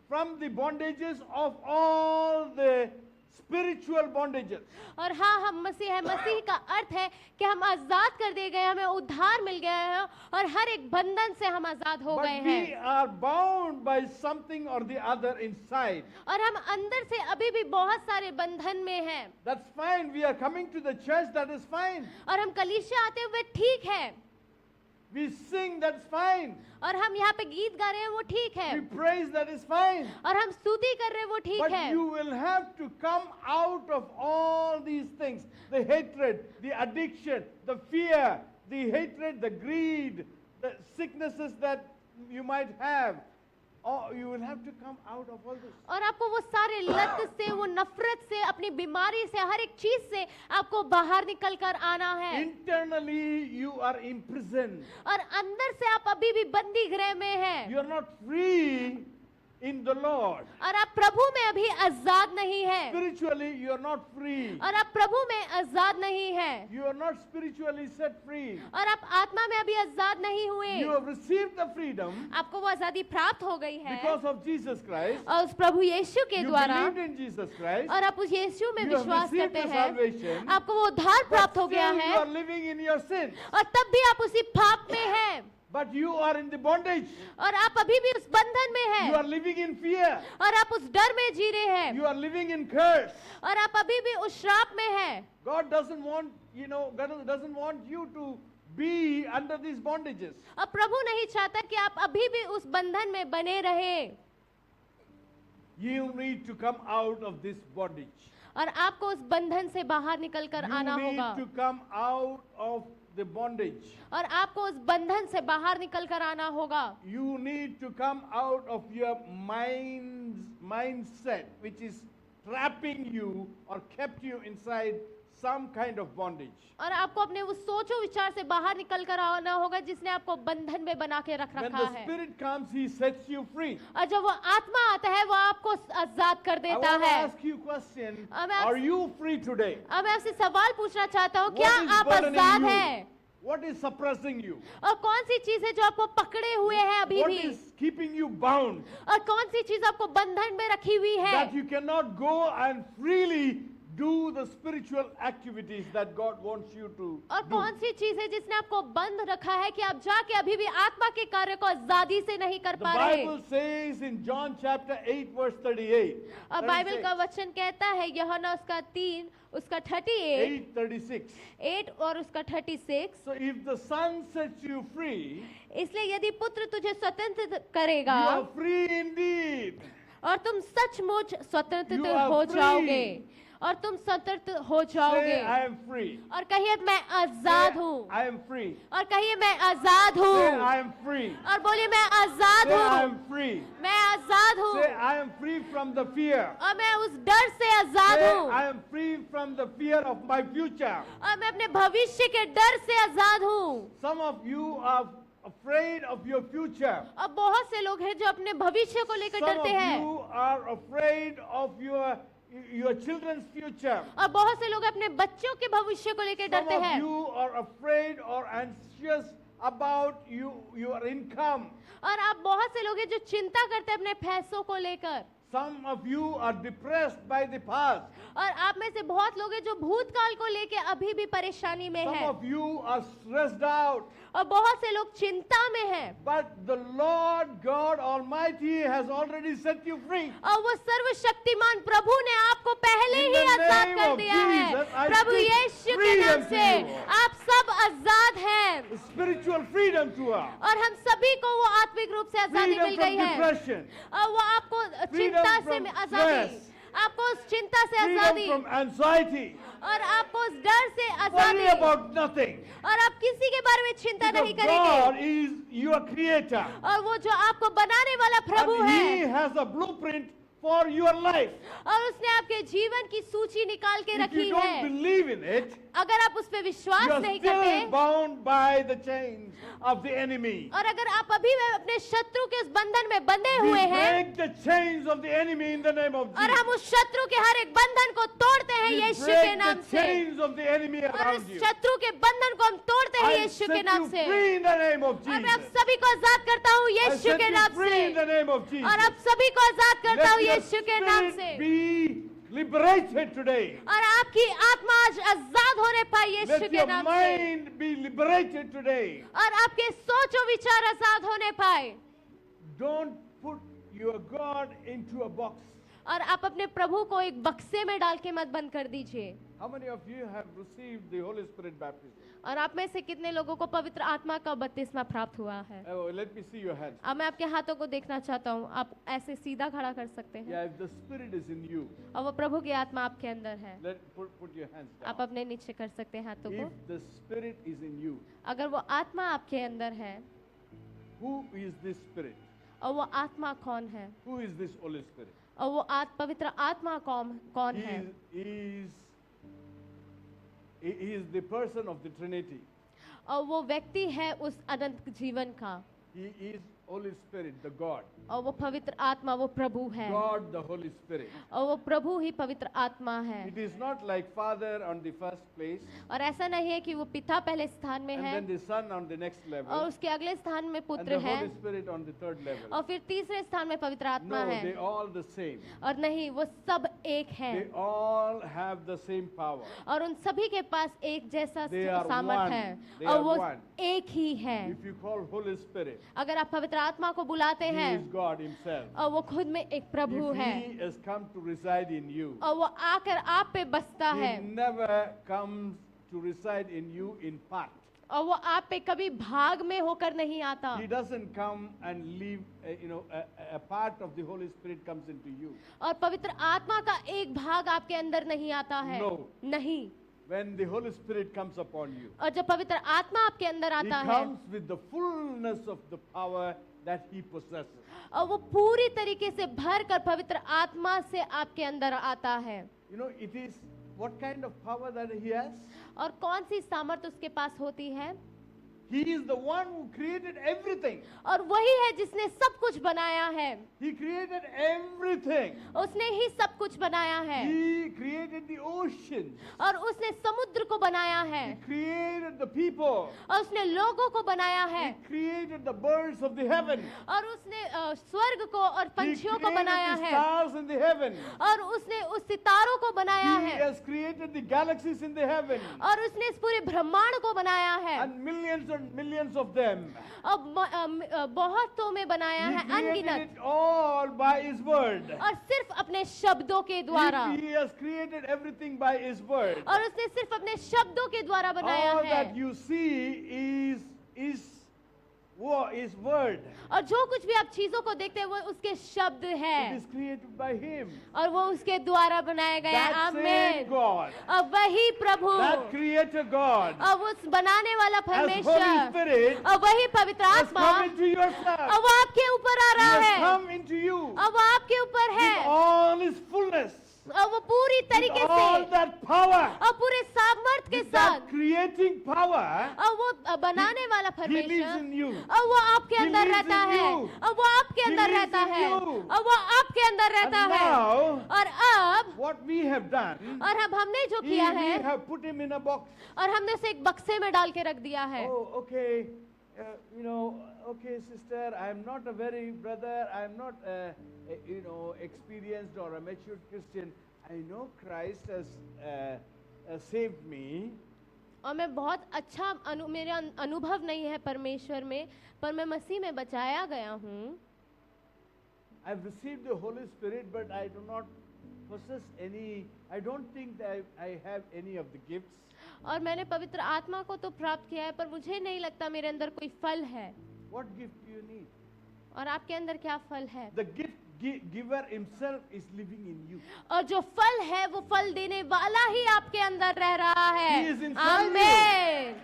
from the bondages of all the spiritual bondages. और हाँ, हम मसीह है। मसीह का अर्थ है कि हम आजाद कर दिए गए, हमें उद्धार मिल गया है और हर एक बंधन से हम आजाद हो गए But we हैं। are bound by something or the other inside. और हम अंदर से अभी भी बहुत सारे बंधन में हैं। That's fine. We are coming to the church. That is fine. और हम कलीसिया आते हुए ठीक है, We sing. That's fine. और हम यहाँ पे गीत गा रहे हैं, वो ठीक है, We praise. That is fine. और हम स्तुति कर रहे हैं, वो ठीक But है। you will have to come out of all these things: the hatred, the addiction, the fear, the hatred, the greed, the sicknesses that you might have. Or you will have to come out of all this. और आपको वो सारे लत से, वो नफरत से, अपनी बीमारी से, हर एक चीज से आपको बाहर निकल कर आना है। Internally, you are imprisoned. और अंदर से आप अभी भी बंदी गृह में हैं, You are not free in the Lord. और आप प्रभु में अभी आजाद नहीं है, Spiritually, you are not free. और आप प्रभु में आजाद नहीं है, You are not spiritually set free. और आप आत्मा में अभी आजाद नहीं हुए। You have received the freedom आपको वो आजादी प्राप्त हो गई है because of Jesus Christ. और उस प्रभु यीशु के You द्वारा, believed in Jesus Christ. और आप उस यीशु में You have विश्वास received करते the हैं, salvation. आपको वो उद्धार But प्राप्त हो गया still है, you are living in your sin. और तब भी आप उसी पाप में हैं, But you are in the bondage. और आप अभी भी उस बंधन में You हैं, are living in fear. और आप उस डर में जी रहे हैं, You are living in curse. और आप अभी भी उस श्राप में हैं। God doesn't want, God doesn't want you to be under these bondages. अब प्रभु नहीं चाहता कि आप अभी भी उस बंधन में बने रहे, You need to come out of this bondage. और आपको उस बंधन से बाहर निकल कर You आना need होगा, to come out of the bondage. और आपको उस बंधन से बाहर निकल कर आना होगा। You need to come out of your mindset, which is trapping you or kept you inside some kind of bondage. और आपको अपने उस सोचो विचार से बाहर निकल कर आना होगा जिसने आपको बंधन में बना के रख When रखा the है। Spirit comes, He sets you free. और जब वो आत्मा आता है, वो आपको आजाद कर I देता want to है। ask you a question. अब मैं Are you free today? अब मैं आपसे सवाल पूछना चाहता हूँ, What क्या is आप burdening आजाद you? हैं? What is suppressing you? और कौन सी चीज है जो आपको पकड़े हुए है अभी What भी? is keeping you bound? और कौन सी चीज आपको बंधन में रखी हुई है? That you cannot go and freely do the spiritual activities that God wants you to और do. कौन सी चीज है जिसने आपको बंद रखा है कि आप जाके अभी भी आत्मा के कार्य को आजादी से नहीं कर The पा रहे? Bible says in John chapter 8 verse 38. और बाइबल का वचन कहता है, यूहन्ना उसका 3 उसका 38 8:36. 8 और उसका 36, So if the Son sets you free, इसलिए यदि पुत्र तुझे स्वतंत्र you करेगा are free indeed. और तुम सचमुच स्वतंत्र You are हो free. जाओगे, और तुम स्वतंत्र हो जाओगे। Say, I am free. और कहिए मैं आजाद हूँ, I am free. और कहिए मैं आजाद Say, हूँ, I am free. और बोलिए मैं आजाद Say, I हूँ, am free. मैं आजाद हूँ, Say, I am free from the fear. और मैं उस डर से आजाद Say, हूँ, I am free from the fear of my future. और मैं अपने भविष्य के डर से आजाद हूँ। Some of you are afraid of your future. अब बहुत से लोग हैं जो अपने भविष्य को लेकर Some of डरते हैं, you are afraid of your children's future. और बहुत से लोग अपने बच्चों के भविष्य को लेकर Some डरते of हैं, you are afraid or anxious about your income. और आप बहुत से लोग हैं जो चिंता करते हैं अपने पैसों को लेकर, Some of you are depressed by the past. और आप में से बहुत लोग हैं जो भूतकाल को लेकर अभी भी परेशानी में Some हैं, of you are stressed out. और बहुत से लोग चिंता में हैं, But the Lord God Almighty has already set you free. और वो सर्वशक्तिमान प्रभु ने आपको पहले In he the Azad name कर of दिया है। Jesus, I प्रभु speak यीशु के freedom नाम to से you. आप सब आजाद हैं, Spiritual freedom to us. और हम सभी को वो आत्मिक रूप से आजादी Freedom मिल from गई है, depression. और वो आपको Freedom चिंता से from आजादी, stress. आपको उस चिंता से आजादी, Freedom from anxiety. और आपको उस डर से Worry आजादी, about nothing. और आप किसी के बारे में चिंता नहीं Because God करेंगे, is your creator. और वो जो आपको बनाने वाला प्रभु And He है, has a blueprint for your life. और उसने आपके जीवन की सूची निकाल के If रखी you don't है। believe in it, अगर आप उस पर you विश्वास are नहीं still करते, bound by the chains of the enemy. और अगर आप अभी भी अपने शत्रु के उस बंधन में बंधे We हुए हैं, break the chains of the enemy in the name of और हम Jesus. उस शत्रु के हर एक बंधन को तोड़ते हैं We यीशु के break नाम the से, chains of the enemy और around उस you. शत्रु के बंधन को हम तोड़ते हैं I यीशु set के नाम you से, free in the name of और मैं आप Jesus. सभी को आजाद करता हूँ I यीशु set के you नाम free in से, the name of Jesus. और आप सभी को आजाद करता Let हूँ your यीशु के नाम spirit से, be liberated today. और आपकी आत्मा आज आजाद होने पाए यीशु Let के your नाम से, mind be liberated today. और आपके सोचो विचार आजाद होने पाए। Don't put your God into a box. और आप अपने प्रभु को एक बक्से में डाल के मत बंद कर दीजिए। How many of you have received the Holy Spirit baptism? और आप में से कितने लोगों को पवित्र आत्मा का बपतिस्मा प्राप्त हुआ है? Oh, let me see your hands. अब मैं आपके हाथों को देखना चाहता हूँ। आप ऐसे सीधा खड़ा कर सकते हैं, Yeah, if the Spirit is in you, और वो प्रभु की आत्मा आपके अंदर है। put your hands आप down. अपने नीचे कर सकते हैं हाथों को। If the Spirit is in you, अगर वो आत्मा आपके अंदर है, who is this Spirit? और वो आत्मा कौन है? Who is this Holy Spirit? और वो पवित्र आत्मा कौन He है? he is the person of the Trinity. और वो व्यक्ति है उस अनंत जीवन का, He is Holy Spirit, the God. और वो पवित्र आत्मा वो प्रभु है, God, the Holy Spirit. और वो प्रभु ही पवित्र आत्मा है। It is not like Father on the first place, और ऐसा नहीं है कि वो पिता पहले स्थान में and है then the Son on the next और level, उसके अगले स्थान में and पुत्र the है, Holy Spirit on the third level. और फिर तीसरे स्थान में पवित्र आत्मा No, है। they all the same. और नहीं, वो सब एक है, They all have the same power. और उन सभी के पास एक जैसा They are सामर्थ one. है, They और are वो one. एक ही है। If you call Holy Spirit, अगर आप पवित्र आत्मा को बुलाते He हैं, is God Himself. और वो खुद में एक प्रभु If है, He has come to reside in you, और वो आकर आप पे बसता है, He never comes to reside in you in part. और वो आप पे कभी भाग में होकर नहीं आता, He doesn't come and leave, a part of the Holy Spirit comes into you. और पवित्र आत्मा का एक भाग आपके अंदर नहीं आता है। No. नहीं। When the Holy Spirit comes upon you, और जब पवित्र आत्मा आपके अंदर He आता है, comes with the fullness of the power that He possesses. और वो पूरी तरीके से भर कर पवित्र आत्मा से आपके अंदर आता है। It is what kind of power that He has? और कौन सी सामर्थ उसके पास होती है? He is the one who created everything. और वही है जिसने सब कुछ बनाया है। He created everything. उसने ही सब कुछ बनाया है, He created the oceans. और उसने समुद्र को बनाया है, He created the people. और उसने लोगों को बनाया है, He created the birds of the heaven. और उसने स्वर्ग को और He पंछियों को created बनाया the है, stars in the heaven. और उसने उस सितारों को बनाया He है, has created the galaxies in the heaven. और उसने इस पूरे ब्रह्मांड को बनाया है, And millions of them. और बहुतों में बनाया He है, created अनगिनत, it all by His word. और सिर्फ अपने शब्दों के द्वारा, He has created everything by His word. और उसने सिर्फ अपने शब्दों के द्वारा बनाया All है, that you see is His word. और जो कुछ भी आप चीजों को देखते हैं वो उसके शब्द It है, is created by Him. और वो उसके द्वारा बनाया गया है। That same आमीन। God, और वही प्रभु, that Creator God, और उस बनाने वाला as Holy परमेश्वर, Spirit, और वही पवित्र has आत्मा, come into yourself. और वो आपके ऊपर आ He रहा has है, come into you और वो आपके ऊपर with है, all His fullness, और वो पूरी with तरीके all से that power, और पूरे सामर्थ के with साथ, that creating power. और वो बनाने वाला He lives परमेश्वर, in you. और वो आपके He अंदर lives रहता in है, you. और वो आपके He अंदर lives रहता in है, you. और वो आपके अंदर And रहता है। now, और अब what we have done, और अब हमने जो we किया है, have put Him in a box. और हमने उसे एक बक्से में डाल के रख दिया है। Oh, okay. Okay, sister, I'm not a very brother, I'm not experienced or a matured Christian. I know Christ has saved me. और मैं बहुत अच्छा मेरा अनुभव नहीं है परमेश्वर में, पर मैं मसीह में बचाया गया हूँ। I've received the Holy Spirit, but I do not possess any, I don't think that I have any of the gifts. और मैंने पवित्र आत्मा को तो प्राप्त किया है, पर मुझे नहीं लगता मेरे अंदर कोई फल है। What gift do you need? और आपके अंदर क्या फल है? The gift giver himself is living in you. और जो फल है वो फल देने वाला ही आपके अंदर रह रहा है। He is inside you. आमीन।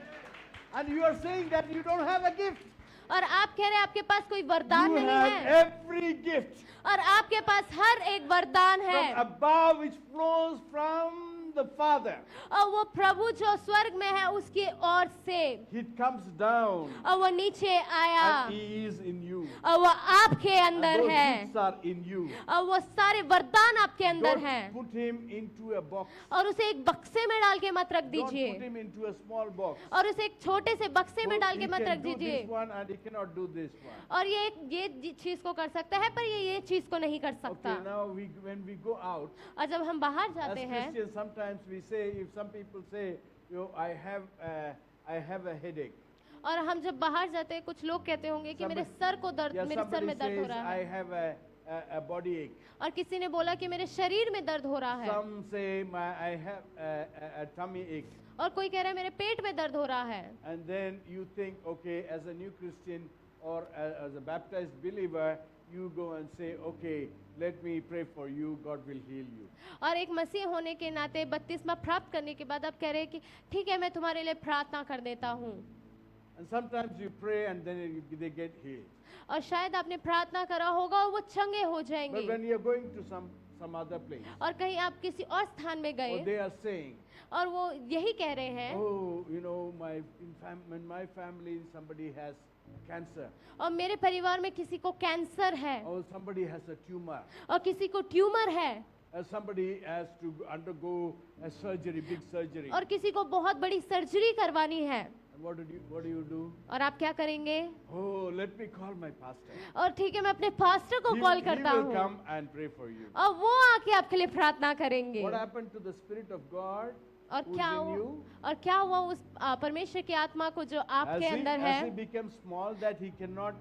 And you are saying that you don't have a gift. और आप कह रहे हैं आपके पास कोई वरदान You नहीं have है, every gift और आपके पास हर एक वरदान है, from above which flows from the Father. और वो प्रभु जो स्वर्ग में है उसकी ओर से He comes down और वो नीचे आया and He is in you. और वो आपके And अंदर those है gifts are in you. और वो सारे वरदान आपके अंदर Don't हैं put Him into a box. और उसे एक बक्से में डाल के मत रख Don't put दीजिए Him into a small box. और उसे एक छोटे से बक्से में So डाल he के मत can रख do दीजिए this one and He cannot do this one. और ये चीज को कर सकता है पर ये चीज को नहीं कर सकता Okay, now when we go out, और जब हम बाहर as जाते हैं Christians, sometimes we say, if some people say, I have a headache. और हम जब बाहर जाते हैं कुछ लोग कहते होंगे कि मेरे Somebody- सर को दर्द Yeah, मेरे सर somebody में दर्द हो says, रहा I है have a body ache. और किसी ने बोला कि मेरे शरीर में दर्द हो रहा है Some say, I have a tummy ache. और कोई कह रहा है मेरे पेट में दर्द हो रहा है And then you think, okay, as a new Christian or as a baptized believer, you go and say, okay, let me pray for you, God will heal you. और एक मसीह होने के नाते बपतिस्मा प्राप्त करने के बाद आप कह रहे हैं कि ठीक है मैं तुम्हारे लिए प्रार्थना कर देता हूँ And sometimes you pray and then they get healed. और शायद आपने प्रार्थना करा होगा और वो चंगे हो But जाएंगे when you're going to some other place, और कहीं आप किसी और स्थान में or गए they are saying, और वो यही कह रहे हैं oh, you know, in my family somebody has cancer, और मेरे परिवार में किसी को कैंसर है or somebody has a tumor, और किसी को ट्यूमर है or somebody has to undergo a surgery, big surgery. और किसी को बहुत बड़ी सर्जरी करवानी है And what do you do? और आप क्या करेंगे Oh, let me call my pastor. और ठीक है मैं अपने पास्टर को He कॉल he करता will हूँ come and pray for you. और वो आके आपके लिए प्रार्थना करेंगे What happened to the Spirit of God और who's क्या in हुआ you? और क्या हुआ उस परमेश्वर की आत्मा को जो आपके अंदर Has he है become small that he cannot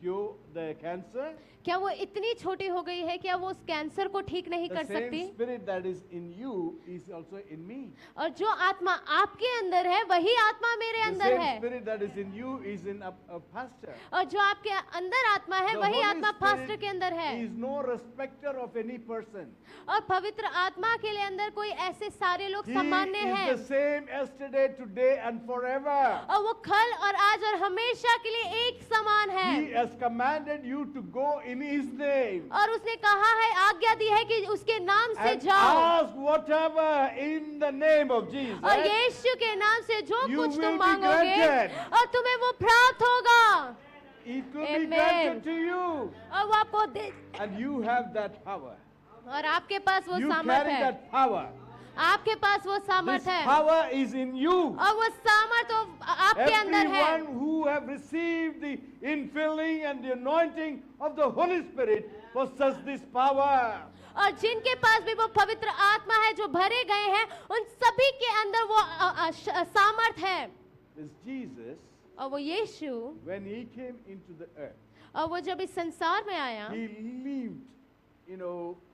cure the cancer? क्या वो इतनी छोटी हो गई है क्या वो उस कैंसर को ठीक नहीं The कर same सकती Spirit that is in you is also in me. और जो आत्मा आपके अंदर है वही आत्मा मेरे The अंदर same है Spirit that is in you is in a pastor. और जो आपके अंदर आत्मा है The वही Holy आत्मा Spirit पास्टर के अंदर है is no respecter of any person. और पवित्र आत्मा के लिए अंदर कोई ऐसे सारे लोग He सामान्य is हैं the same yesterday, today and forever. और वो कल और आज और हमेशा के लिए एक समान है He has commanded you to go in His name और उसने कहा है आज्ञा दी है कि उसके नाम से and जाओ ask whatever in the name of Jesus. और यीशु के नाम से जो You कुछ will तुम be मांगोगे granted. और तुम्हें वो प्राप्त होगा It will be Amen. granted to you. और वो आपको दे And you have that power. और आपके पास वो You सामर्थ carry है that power. आपके पास वो This सामर्थ है power is in you. और वो सामर्थ वो आपके अंदर है Everyone who have received the infilling and the anointing of the Holy Spirit possess this power. और जिनके पास भी वो पवित्र आत्मा है जो भरे गए हैं उन सभी के अंदर वो सामर्थ है This Jesus, और वो यीशु when He came into the earth, और वो जब इस संसार में आया He lived,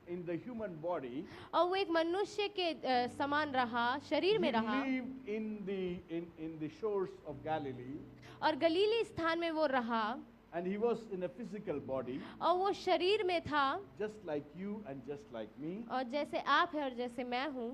in the human body. और वो एक मनुष्य के समान रहा शरीर He में रहा lived in the shores of Galilee, और गलीली स्थान में वो रहा and He was in a physical body, और वो शरीर में था just like you and just like me. और जैसे आप हैं और जैसे मैं हूँ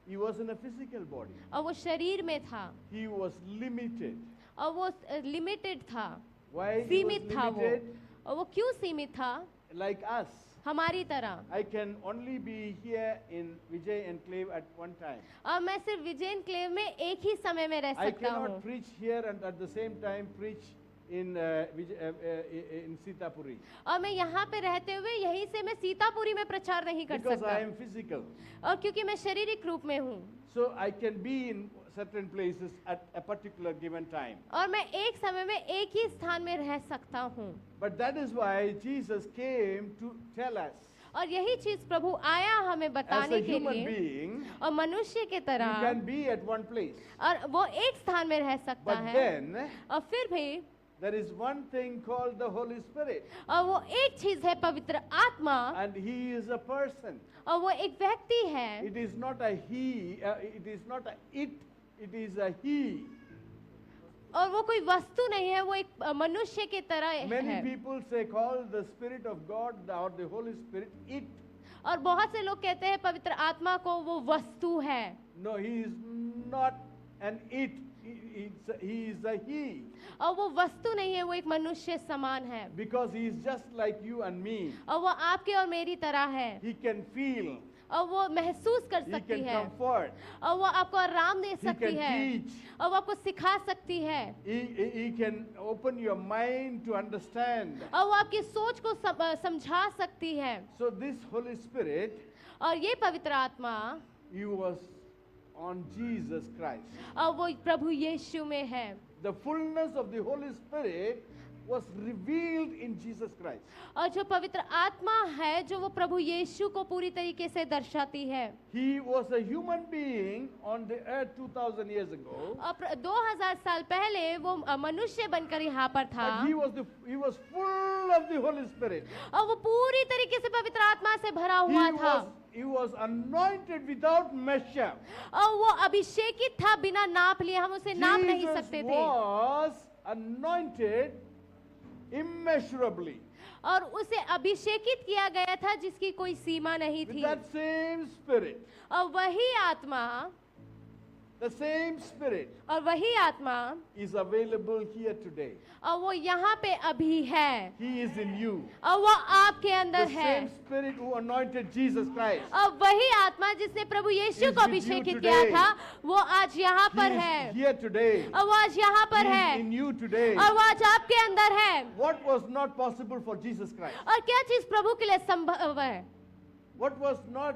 He was in a physical body. और वो शरीर में था He was limited. और वो लिमिटेड था Why he was सीमित था वो limited? और वो क्यों सीमित था Like us. हमारी तरह I can only be here in Vijay Enclave at one time. और मैं सिर्फ विजय एन्क्लेव में एक ही समय में रह I सकता हूँ cannot preach here and at the same time preach in Sitapuri. और मैं यहाँ पे रहते हुए यहीं से मैं सीतापुरी में प्रचार नहीं कर Because सकता I am physical. और क्योंकि मैं शारीरिक रूप में हूँ So I can be in certain places at a particular given time. और मैं एक समय में एक ही स्थान में रह सकता हूँ But that is why Jesus came to tell us, और यही चीज प्रभु आया हमें as बताने a के human लिए being, और मनुष्य के you तरह can be at one place. और वो एक स्थान में रह सकता But है then और फिर भी there is one thing called the Holy Spirit, और वो एक चीज है पवित्र आत्मा and He is a person. और वो एक व्यक्ति है It is not a he, it is not a it is a he. और वो कोई वस्तु नहीं है वो एक मनुष्य के तरह Many है people say call the Spirit of God or the Holy Spirit it. और बहुत से लोग कहते हैं पवित्र आत्मा को वो वस्तु है No, He is not an it. He is a he. और वो वस्तु नहीं है वो एक मनुष्य समान है Because He is just like you and me. और वो आपके और मेरी तरह है He can feel. और वो महसूस कर He सकती can है, comfort. और वो आपको आराम दे He सकती can है, teach. और वो आपको सिखा सकती है, He can open your mind to understand. और वो आपकी सोच को समझा सकती है। So this Holy Spirit, और ये पवित्र आत्मा he was on Jesus Christ. और वो प्रभु यीशु में है। The fullness of the Holy Spirit was revealed in Jesus Christ. और जो पवित्र आत्मा है जो वो प्रभु यीशु को पूरी तरीके से दर्शाती है। He was a human being on the earth 2000 years ago. और 2000 साल पहले वो मनुष्य बनकर यहाँ पर था, But he was full of the Holy Spirit. और वो पूरी तरीके से पवित्र आत्मा से भरा हुआ था, He was anointed without measure. और वो अभिषेकित था बिना नाप लिए, हम उसे नाप नहीं Jesus सकते थे। was anointed immeasurably. और उसे अभिषेकित किया गया था जिसकी कोई सीमा नहीं With थी। that same Spirit, और वही आत्मा the same Spirit और वही आत्मा is available here today. और वो यहाँ पे अभी है, He is in you. और वो आपके अंदर The है। same Spirit who anointed Jesus Christ. और वही आत्मा जिसने प्रभु यीशु Is को with you अभिषेकित today. किया था वो आज यहाँ He पर is है, here today. और वो आज यहाँ पर He है, is in you today. और वो आज आपके अंदर है। What was not possible for Jesus Christ? और क्या चीज प्रभु के लिए संभव है? What was not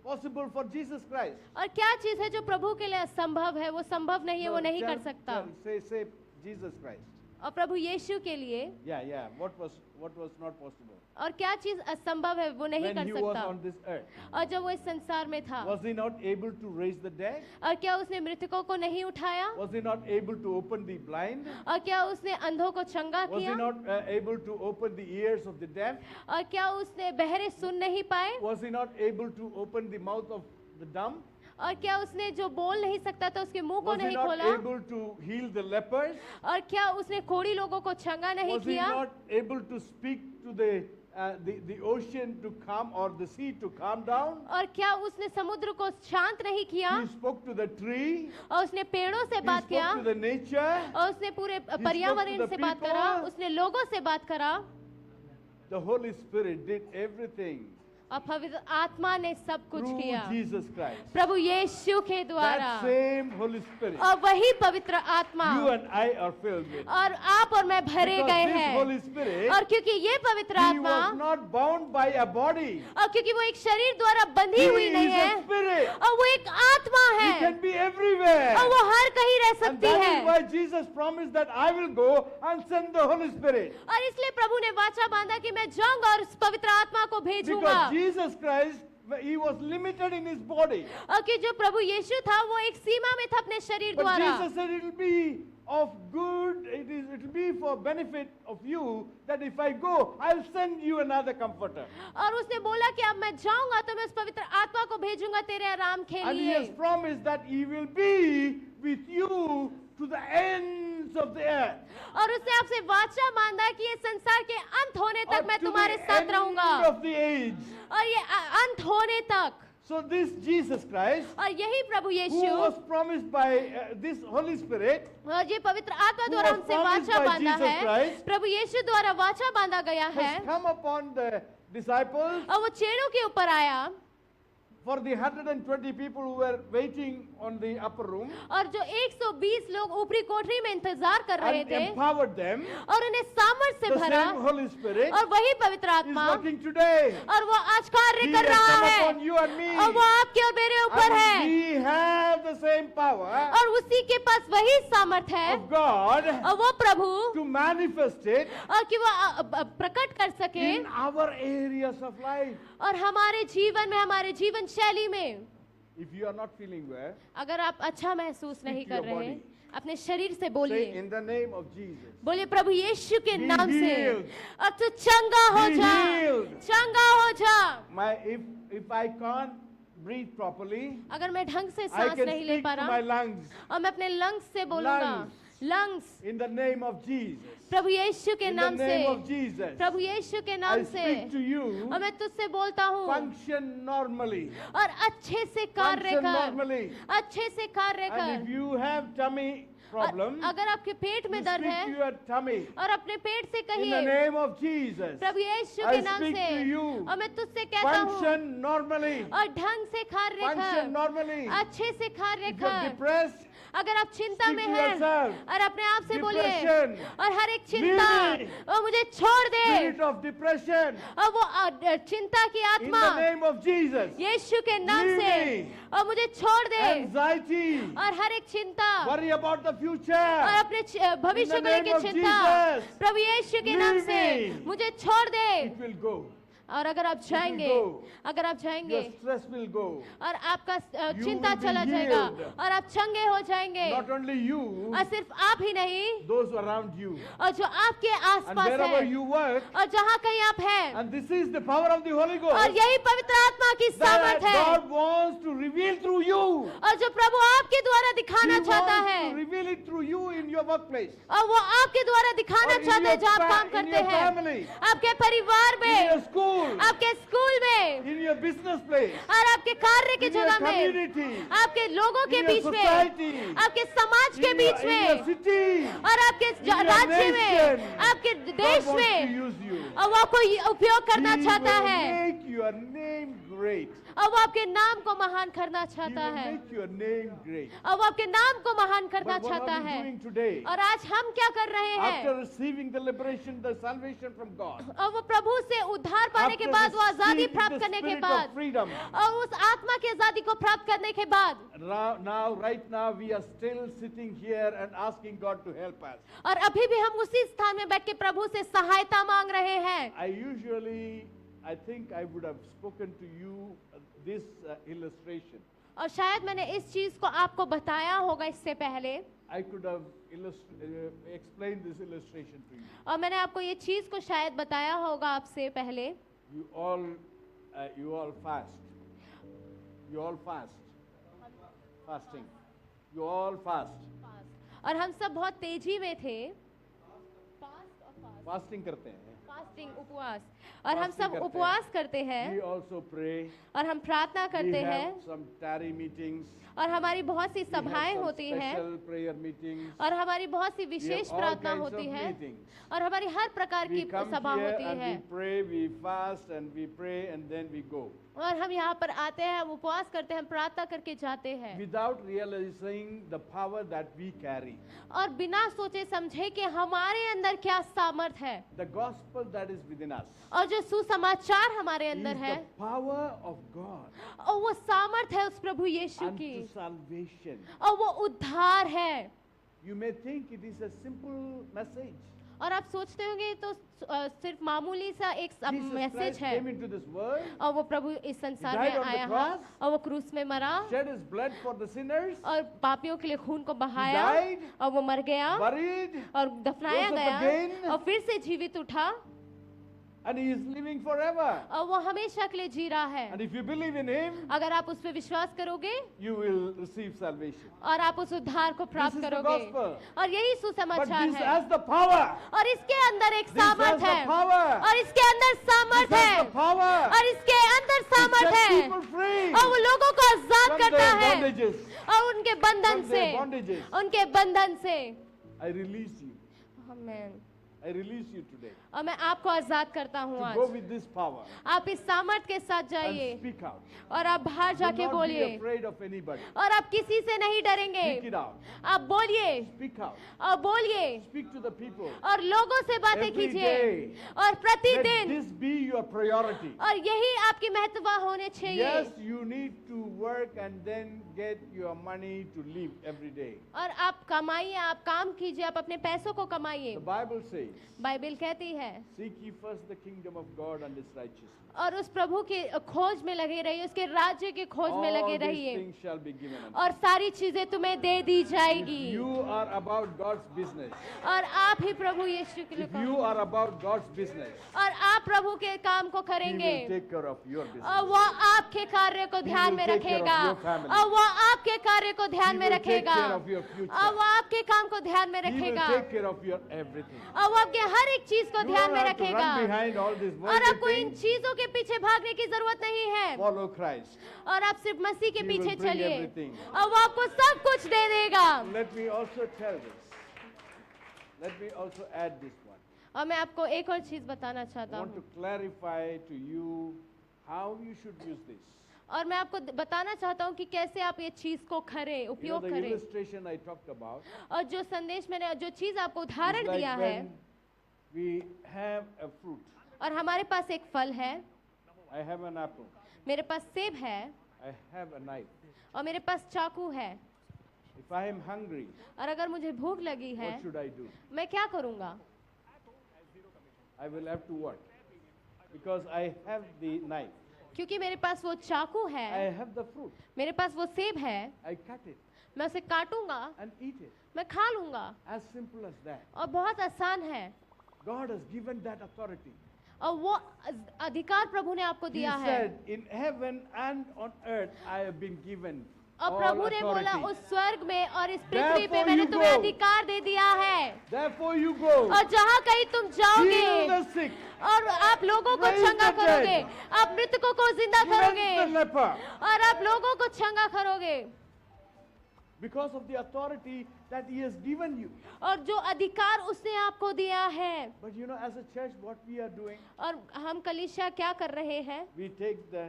possible for Jesus Christ? और क्या चीज है जो प्रभु के लिए असंभव है? वो संभव नहीं है, वो नहीं कर सकता। Say Jesus Christ. और प्रभु यीशु के लिए Yeah. What was not possible? और क्या चीज असंभव है वो नहीं When कर he was सकता। on this earth, और जब वो इस संसार में था, was he not able to raise the dead? और क्या उसने मृतकों को नहीं उठाया? Was he not able to open the blind? और क्या उसने अंधों को चंगा Was he किया? not able to open the ears of the deaf? और क्या उसने बहरे सुन नहीं पाए? Was he not able to open the mouth of the dumb? और क्या उसने जो बोल नहीं सकता था उसके मुंह को Was he नहीं not खोला? able to heal the lepers? और क्या उसने कोढ़ी लोगों को चंगा नहीं Was he किया? not able to speak to the ocean to calm or the sea to calm down? और क्या उसने समुद्र को शांत नहीं किया? He spoke to the tree. और उसने पेड़ों से He बात किया, spoke to the nature. और उसने पूरे to पर्यावरण the से बात people. करा, उसने लोगों से बात करा, The Holy Spirit did everything और पवित्र आत्मा ने सब कुछ through किया Jesus Christ. प्रभु यीशु के द्वारा। That same Holy Spirit और वही पवित्र आत्मा you and I are filled with. और आप और मैं भरे Because गए this हैं। Holy Spirit, और क्योंकि ये पवित्र he आत्मा, was not bound by a body. और क्योंकि वो एक शरीर द्वारा He बंधी हुई नहीं is है, a spirit. और वो एक आत्मा He है, can be everywhere. और वो हर कहीं रह And सकती that है। is why Jesus promised that I will go and send the Holy Spirit. और इसलिए प्रभु ने वाचा बांधा कि मैं जाऊंगा और उस पवित्र आत्मा को भेजूंगा। Because Jesus Christ, he was limited in his body. और कि जो प्रभु यीशु था वो एक सीमा में था अपने शरीर But द्वारा। Jesus said it will be of good, it will be for benefit of you that if I go, I'll send you another comforter. और उसने बोला कि अब मैं जाऊंगा तो मैं उस पवित्र आत्मा को भेजूंगा तेरे आराम के And he has लिए। promised that he will be with you to the ends of the earth. और उसने आपसे वाचा बांधा कि ये संसार के अंत होने Or तक मैं to the तुम्हारे साथ end रहूंगा, of the age. और ये अंत होने तक। So this Jesus Christ, और यही प्रभु who Yeshu was promised by this Holy Spirit, और ये पवित्र आत्मा द्वारा was हमसे promised वाचा by बांधा Jesus है, Christ, प्रभु यीशु द्वारा वाचा बांधा गया है, has come upon the disciples. और वो चेलों के ऊपर आया। For the 120 people who were waiting on the upper room, और जो 120 लोग ऊपरी कोठरी में इंतजार कर रहे and थे, empowered them, और उन्हें सामर्थ से the भरा, same Holy Spirit और वही पवित्र is आत्मा, working today. और वो आज कार्य He कर has रहा come है, upon you and me. और वो आपके और मेरे ऊपर And है, we have the same power और उसी के पास वही सामर्थ है, of God और वो प्रभु, to manifest it और कि वो प्रकट कर सके in our areas of life. और हमारे जीवन में, हमारे जीवन शैली में। If you are not feeling well, अगर आप अच्छा महसूस नहीं to कर your रहे, body. अपने शरीर से say बोलिए, in the name of Jesus. बोलिए प्रभु यीशु के Be नाम से, healed. और तू चंगा हो Be जा, healed. चंगा हो जा। If I can't breathe properly, अगर मैं ढंग से I सांस can नहीं ले speak पा to my रहा, lungs और मैं अपने लंग्स से बोलूंगा, Lungs. Lungs, in the name of Jesus. प्रभु यीशु के In the नाम name of से, Jesus. प्रभु यीशु के I नाम से, speak to you. और मैं तुझसे बोलता हूँ, Function normally. और अच्छे से कार्य Function कर, normally. अच्छे से कार्य And if कर, you have tummy problem, अगर आपके पेट में you दर्द speak है to your tummy. और अपने पेट से In the कहिए name of Jesus, Prabhu Yeshu I के नाम speak से, to you. और मैं तुझसे कहता हूँ Function normally. और ढंग से कार्य Function कर, normally. अच्छे से कार्य If you're कर। depressed, अगर आप चिंता speak में to हैं yourself. और अपने आप से बोलिए Depression. और हर एक चिंता Leave me. और मुझे छोड़ दे, spirit of depression, और वो चिंता की in आत्मा the name of Jesus. यीशु के नाम Leave से me. और मुझे छोड़ दे, Anxiety, और हर एक चिंता worry about the और future. अपने भविष्य In को the लेके name of चिंता Jesus. प्रभु यीशु के नाम Leave से me. मुझे छोड़ दे। It will go. और अगर आप जाएंगे, go. अगर आप जाएंगे Your stress will go. और आपका You चिंता will be चला जाएगा healed. और आप चंगे हो जाएंगे, Not only you, और सिर्फ आप ही नहीं, those around you. और जो आपके And आसपास wherever है you work, और जहाँ कहीं आप हैं, and this is the power of the Holy और Ghost, यही पवित्र आत्मा की that सामर्थ है, God wants to reveal through you. और जो प्रभु आपके द्वारा He दिखाना चाहता wants है, to reveal it through you in your workplace, और वो आपके द्वारा दिखाना or in चाहते हैं जहाँ आप काम in करते your हैं, family, आपके परिवार in your में, school, आपके स्कूल में, in your business place, और आपके कार्य की in your जगह में, community, आपके लोगों के in your बीच में, society, आपके समाज के in बीच your में, city. और आपके your राज्य में, nation. आपके God देश wants to में, use you. और वो आपको उपयोग करना He चाहता will है, make your name great. और वो आपके नाम को महान करना He चाहता will है, make your name great. और वो आपके नाम को महान करना But what चाहता are we है। doing today? और आज हम क्या कर रहे After हैं? receiving the liberation, the salvation from God, और वो प्रभु से उद्धार पाने के after बाद, वो आजादी receiving प्राप्त the करने के spirit बाद, of freedom, और उस आत्मा की आजादी को प्राप्त करने के बाद, right now, we are still sitting here and asking God to help us. और अभी भी हम उसी स्थान में बैठ के प्रभु से सहायता मांग रहे हैं। I think I would have spoken to you this illustration. और शायद मैंने इस चीज को आपको बताया होगा इससे पहले, I could have explained this illustration to you. और मैंने आपको ये चीज को शायद बताया होगा आपसे पहले। You all fast. You all fast. Fasting. You all fast. और हम सब बहुत तेजी में थे, Fasting करते हैं. फास्टिंग, उपवास, और हम Fasting सब करते हैं. उपवास करते हैं, We also pray. और हम प्रार्थना We करते have हैं, some tarry meetings. और हमारी बहुत सी We have सभाएं some होती हैं, special prayer meetings. और हमारी बहुत सी We have विशेष all प्रार्थना kinds होती of है, meetings. और हमारी हर प्रकार We की come सभा here होती and है, we pray, we fast and we pray and then we go. और हम यहाँ पर आते हैं, हम उपवास करते हैं, हम प्रार्थना करके जाते हैं, Without realizing the power that we carry. और बिना सोचे समझे कि हमारे अंदर क्या सामर्थ है, The gospel that is within us और जो सुसमाचार हमारे is अंदर है, the power of God और वो सामर्थ है उस प्रभु यीशु की, unto salvation. और वो उद्धार है। You may think it is a simple message. और आप सोचते होंगे तो सिर्फ मामूली सा एक Jesus मैसेज Christ है, came into this world, और वो प्रभु इस संसार died में on the आया cross, और वो क्रूस में मरा, shed his blood for the sinners, और पापियों के लिए खून को बहाया, died, और वो मर गया buried, और दफनाया rose up गया, again, और फिर से जीवित उठा, and he is living forever. और वो हमेशा के लिए जी रहा है। And if you believe in him, अगर आप उस पर विश्वास करोगे you will receive salvation. और आप उस उद्धार को प्राप्त This is the करोगे, gospel. और यही But सुसमाचार this है, has the power. और इसके अंदर एक This has सामर्थ the है, power. और इसके अंदर This सामर्थ has है, the power. और इसके अंदर to सामर्थ set है, people free और वो लोगों को आजाद from करता their है, bondages. और उनके बंधन From से, their bondages. उनके बंधन से। I release you. आमीन। I release you today और मैं आपको आजाद करता हूँ to आज। go with this power आप इस सामर्थ के साथ जाइए, and speak out. और आप बाहर Do जाके not be बोलिए, afraid of anybody. और आप किसी से नहीं डरेंगे, Speak it out. आप बोलिए, Speak out. और बोलिए, Speak to the people. और लोगों से बातें Every कीजिए, day. और Let प्रतिदिन, this be your priority. और यही आपकी महत्व होने चाहिए। Yes, you need to work and then get your money to live every day. और आप कमाइए, आप काम कीजिए, आप अपने पैसों को कमाइए। The Bible says, बाइबल कहती है, seek ye first the kingdom of God and his righteousness. और उस प्रभु की खोज में लगे रहिए, उसके राज्य की खोज में लगे All these रहिए, things shall be given unto और सारी चीजें तुम्हें दे दी you. जाएगी। If you are about God's business, और आप ही प्रभु यीशु के लिए if you are about God's business, और आप प्रभु के काम काम को He करेंगे will take care of your business. और वो आपके कार्य को ध्यान will में take care of रखेगा your family. और वो आपके कार्य को ध्यान He में will take रखेगा care of your future. और वो आपके काम को ध्यान में He will रखेगा take care of your everything. और वो आपके हर एक चीज को You ध्यान don't में have to रखेगा run behind all these और worldly आपको इन things. चीजों के पीछे भागने की जरूरत नहीं है Follow Christ. और आप सिर्फ मसीह के He will पीछे bring चलिए everything. और वो आपको सब कुछ दे देगा Let me also tell this. Let me also add this one. और मैं आपको एक और चीज बताना I चाहता want to हूँ clarify to you how you should use this. और मैं आपको बताना चाहता हूँ कि कैसे आप ये चीज को करें You know, उपयोग the करें illustration I talked about और जो संदेश मैंने जो चीज आपको is उदाहरण like दिया है when we have a fruit. और हमारे पास एक फल है I have an apple. मेरे पास सेब है I have a knife. और मेरे पास चाकू है If I am hungry, और अगर मुझे भूख लगी है what should I do? मैं क्या करूँगा I will have to what? Because I have the knife. क्योंकि मेरे पास वो चाकू है I have the fruit. मेरे पास वो सेब है I cut it मैं उसे काटूंगा and eat it. मैं खा लूंगा As simple as that. और बहुत आसान है God has given that authority. और वो अधिकार प्रभु ने आपको He दिया है said, in heaven and on earth I have been given और all प्रभु ने बोला authority. उस स्वर्ग में और इस पृथ्वी पे Therefore मैंने you तुम्हें go. अधिकार दे दिया है Therefore you go. और जहाँ कहीं तुम Heal जाओगे the sick. और आप लोगों को Raise चंगा the करोगे dead. आप मृतकों को जिंदा Cleanse करोगे the leper. और आप लोगों को चंगा करोगे Because of the authority that He has given you. और जो अधिकार उसने आपको दिया है But you know, as a church, what we are doing, और हम कलीसिया क्या कर रहे हैं we take the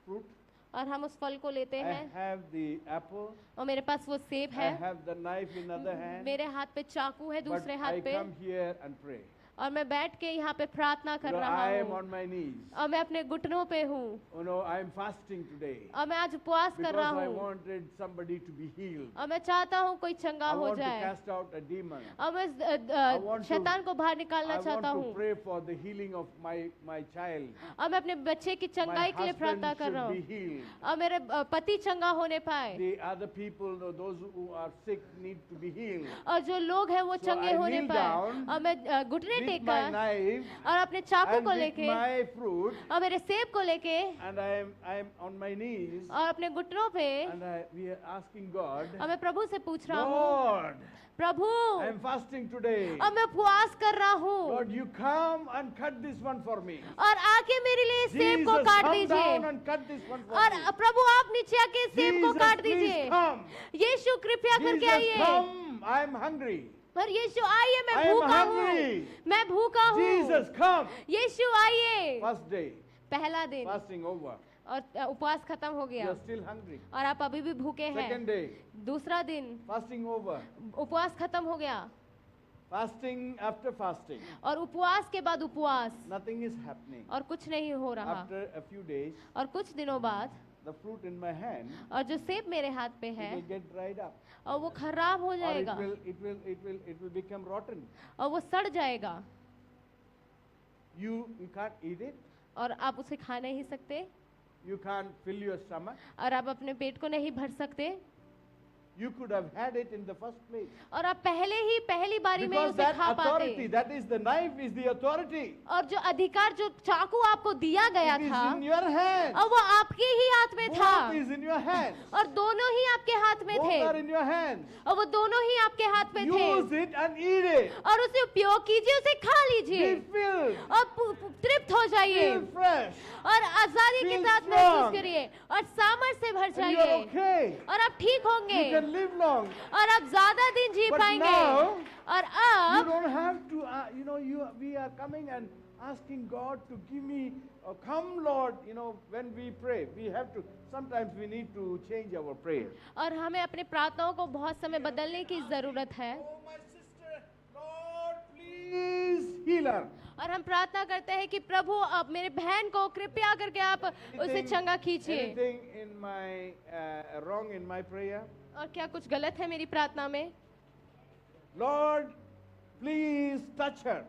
fruit. और हम उस फल को लेते I हैं have the apple. और मेरे पास वो सेब I है have the knife in other hand. मेरे हाथ पे चाकू है But दूसरे I हाथ पे come here and pray. और मैं बैठ के यहाँ पे प्रार्थना You कर know, रहा I am हूँ on my knees. और मैं अपने घुटनों पे हूँ You know, I am fasting today. और मैं आज उपवास कर Because रहा I हूँ wanted somebody to be healed. और मैं चाहता हूँ कोई चंगा I हो want to जाए cast out a demon. और मैं want to- शैतान को बाहर निकालना I want चाहता to हूँ pray for the healing of my child. और मैं अपने बच्चे की My चंगाई के लिए husband प्रार्थना कर रहा should be हूँ healed. और मेरे पति चंगा होने पाए The other people, those who are sick, need to be healed. और जो लोग हैं वो So चंगे I होने kneel पाए down और मैं घुटने With my टेककर knife और अपने चाकू and को with लेके my fruit, और मेरे सेब को लेके and I am on my knees, और अपने घुटनों पे and we are asking God, और मैं प्रभु से पूछ रहा हूँ Lord, Prabhu I am fasting today. और मैं उपवास कर रहा हूँ Lord, you come and cut this one for me. और आके मेरे लिए सेब को Jesus, काट come दीजिए down and cut this one for और me. प्रभु आप नीचे आके सेब को Jesus, काट please दीजिए come. यीशु कृपया करके Jesus, आइए come. I am hungry. और यीशु आइए I मैं am भूखा हूँ hungry. मैं भूखा हूँ Jesus, come. यीशु आइए First day, पहला दिन fasting over. और उपवास खत्म हो You गया are still hungry. और आप अभी भी भूखे हैं Second day, दूसरा दिन fasting over. उपवास खत्म हो गया Fasting after fasting. और उपवास के बाद उपवास Nothing is happening. और कुछ नहीं हो रहा After a few days, और कुछ दिनों बाद the fruit in my hand और जो सेब मेरे हाथ पे it है will get dried up. और वो खराब हो Or जाएगा it will become rotten. और वो सड़ जाएगा You can't eat it. और आप उसे खा नहीं सकते You can't fill your stomach. और आप अपने पेट को नहीं भर सकते You could have had it in the first place. और आप पहली बारी में Because उसे that खा authority, पाते that is the knife, is the authority. और जो अधिकार जो चाकू आपको दिया गया It is था in your hand. और वो आपके ही हाथ में था Both is in your hands. और दोनों ही आपके हाथ में Both थे are in your hands. और वो दोनों ही आपके हाथ में थे Use it and eat it. और उसे उपयोग कीजिए उसे खा लीजिए Be filled. और तृप्त हो जाइए Feel fresh. और आजादी के Feel साथ strong. महसूस करिए और सामर्थ से भर And you जाइए are okay. और आप ठीक होंगे You can live long. और आप ज्यादा दिन जी But पाएंगे now, और You अब don't have to, we are coming and asking God to give me, come Lord, when we pray, we have to, sometimes we need to change our prayer. और हमें अपने प्रार्थनाओं को बहुत समय बदलने की जरूरत है Oh, my sister, Lord, please heal her. और हम प्रार्थना करते हैं कि प्रभु अब मेरे बहन को कृपया करके आप उसे चंगा कीजिए Anything in my, wrong in my prayer? और क्या कुछ गलत है मेरी प्रार्थना में Lord, please touch her,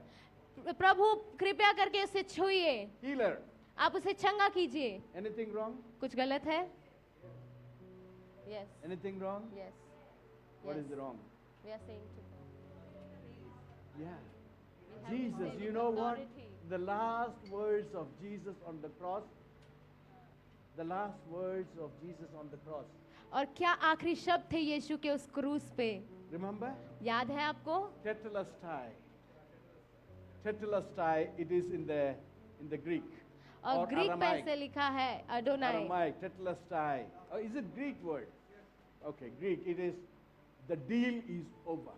प्रभु कृपया करके उसे छुइए heal her. आप उसे चंगा कीजिए Anything wrong? कुछ गलत है yes Anything wrong? yes What yes is wrong? we are saying to God Yeah. we have Jesus, the you know what? authority. the last words of Jesus on the cross? The last words of Jesus on the cross. और क्या आखिरी शब्द थे यीशु के उस क्रूस पे? Remember? याद है आपको? Tetelestai. Tetelestai, it is in the Greek. और or ग्रीक में Aramaic. ऐसे लिखा है Adonai. Aramaic, tetelestai. Oh, is it Greek word? Okay, Greek. It is, the deal is over.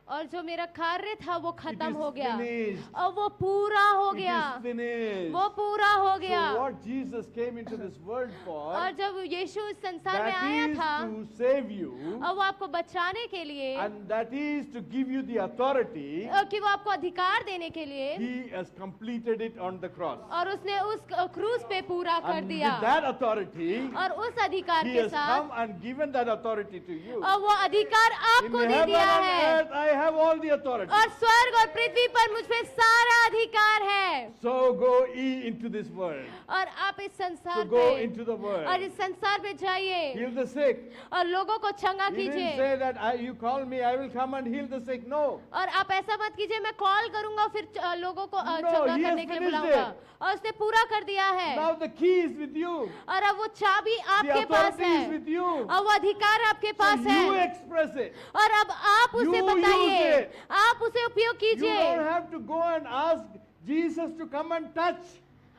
और जो मेरा कार्य था वो खत्म is हो गया finished. और वो पूरा हो It गया, is finished. वो पूरा हो गया। So what Jesus came into this world for, और जब यीशु इस संसार में that आया is था to save you, और वो आपको बचाने के लिए and that is to give you the authority. कि वो आपको अधिकार देने के लिए, He has completed it on the cross. और उसने उस क्रूस पे पूरा कर And with दिया। that authority, और उस अधिकार He के has साथ come and given that authority to you. और वो अधिकार In आपको दे heaven दिया and है। earth, I have all the authority. और स्वर्ग और पृथ्वी पर मुझ पे सारा अधिकार है। So go ye into this world. और आप इस So संसार go पे into the और world. इस संसार पे जाइए Heal the sick. और लोगों को चंगा He didn't कीजिए। say that you call me, I will come and heal the sick. No. और आप ऐसा मत कीजिए मैं कॉल करूंगा फिर लोगों को No, चंगा he has करने के लिए finished बुलाऊंगा। it. और उसने पूरा कर दिया है। Now the key is with you. और अब वो चाबी The आपके पास authority है is with you. और वो अधिकार आपके So पास you है। express it. और अब आप उसे You बताइए, use it. आप उसे उपयोग You कीजिए। don't have to go and ask Jesus to come and touch.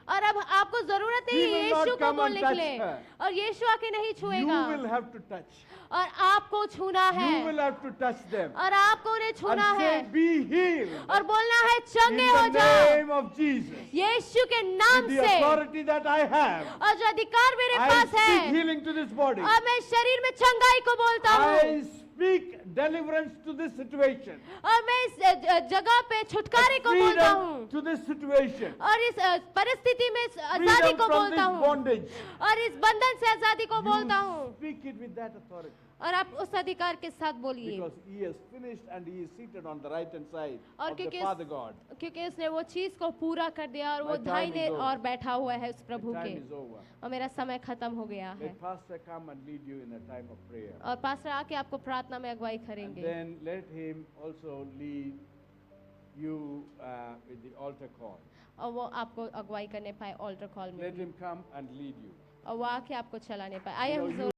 और अब आपको जरूरत नहीं He will not यीशु को come and बोलने के touch लिए, her. और यीशु आके नहीं You छुएगा will have to touch. और आपको छूना You है will have to touch them. और आपको उन्हें And छूना say, है be healed. और बोलना है In चंगे हो the जाओ name of Jesus. यीशु के नाम With the से। authority that I have, और जो अधिकार मेरे I पास speak है healing to this body. और मैं शरीर में चंगाई को बोलता हूँ I speak deliverance to this situation. और मैं इस जगह पे छुटकारे को बोलता Freedom हूँ to this situation. और इस परिस्थिति में इस आजादी Freedom को from बोलता this हूँ bondage. और इस बंधन से आजादी को बोलता You हूँ speak it with that authority. और आप उस अधिकार के साथ बोलिए Because he has finished and he is seated on the right hand side और of the क्योंकि Father God. क्योंकि उसने वो चीज को पूरा कर दिया और My वो time दाहिने is over. और बैठा हुआ है उस The प्रभु के time is over. और मेरा समय खत्म हो गया है Let Pastor come and lead you in a time of prayer. और पास्टर आके आपको प्रार्थना में अगुवाई And करेंगे then let him also lead you with the altar call. और वो आपको अगुवाई करने पाए ऑल्टर कॉल में Let him come and lead you. और वो आके आपको चलाने पाए आई You know, एम you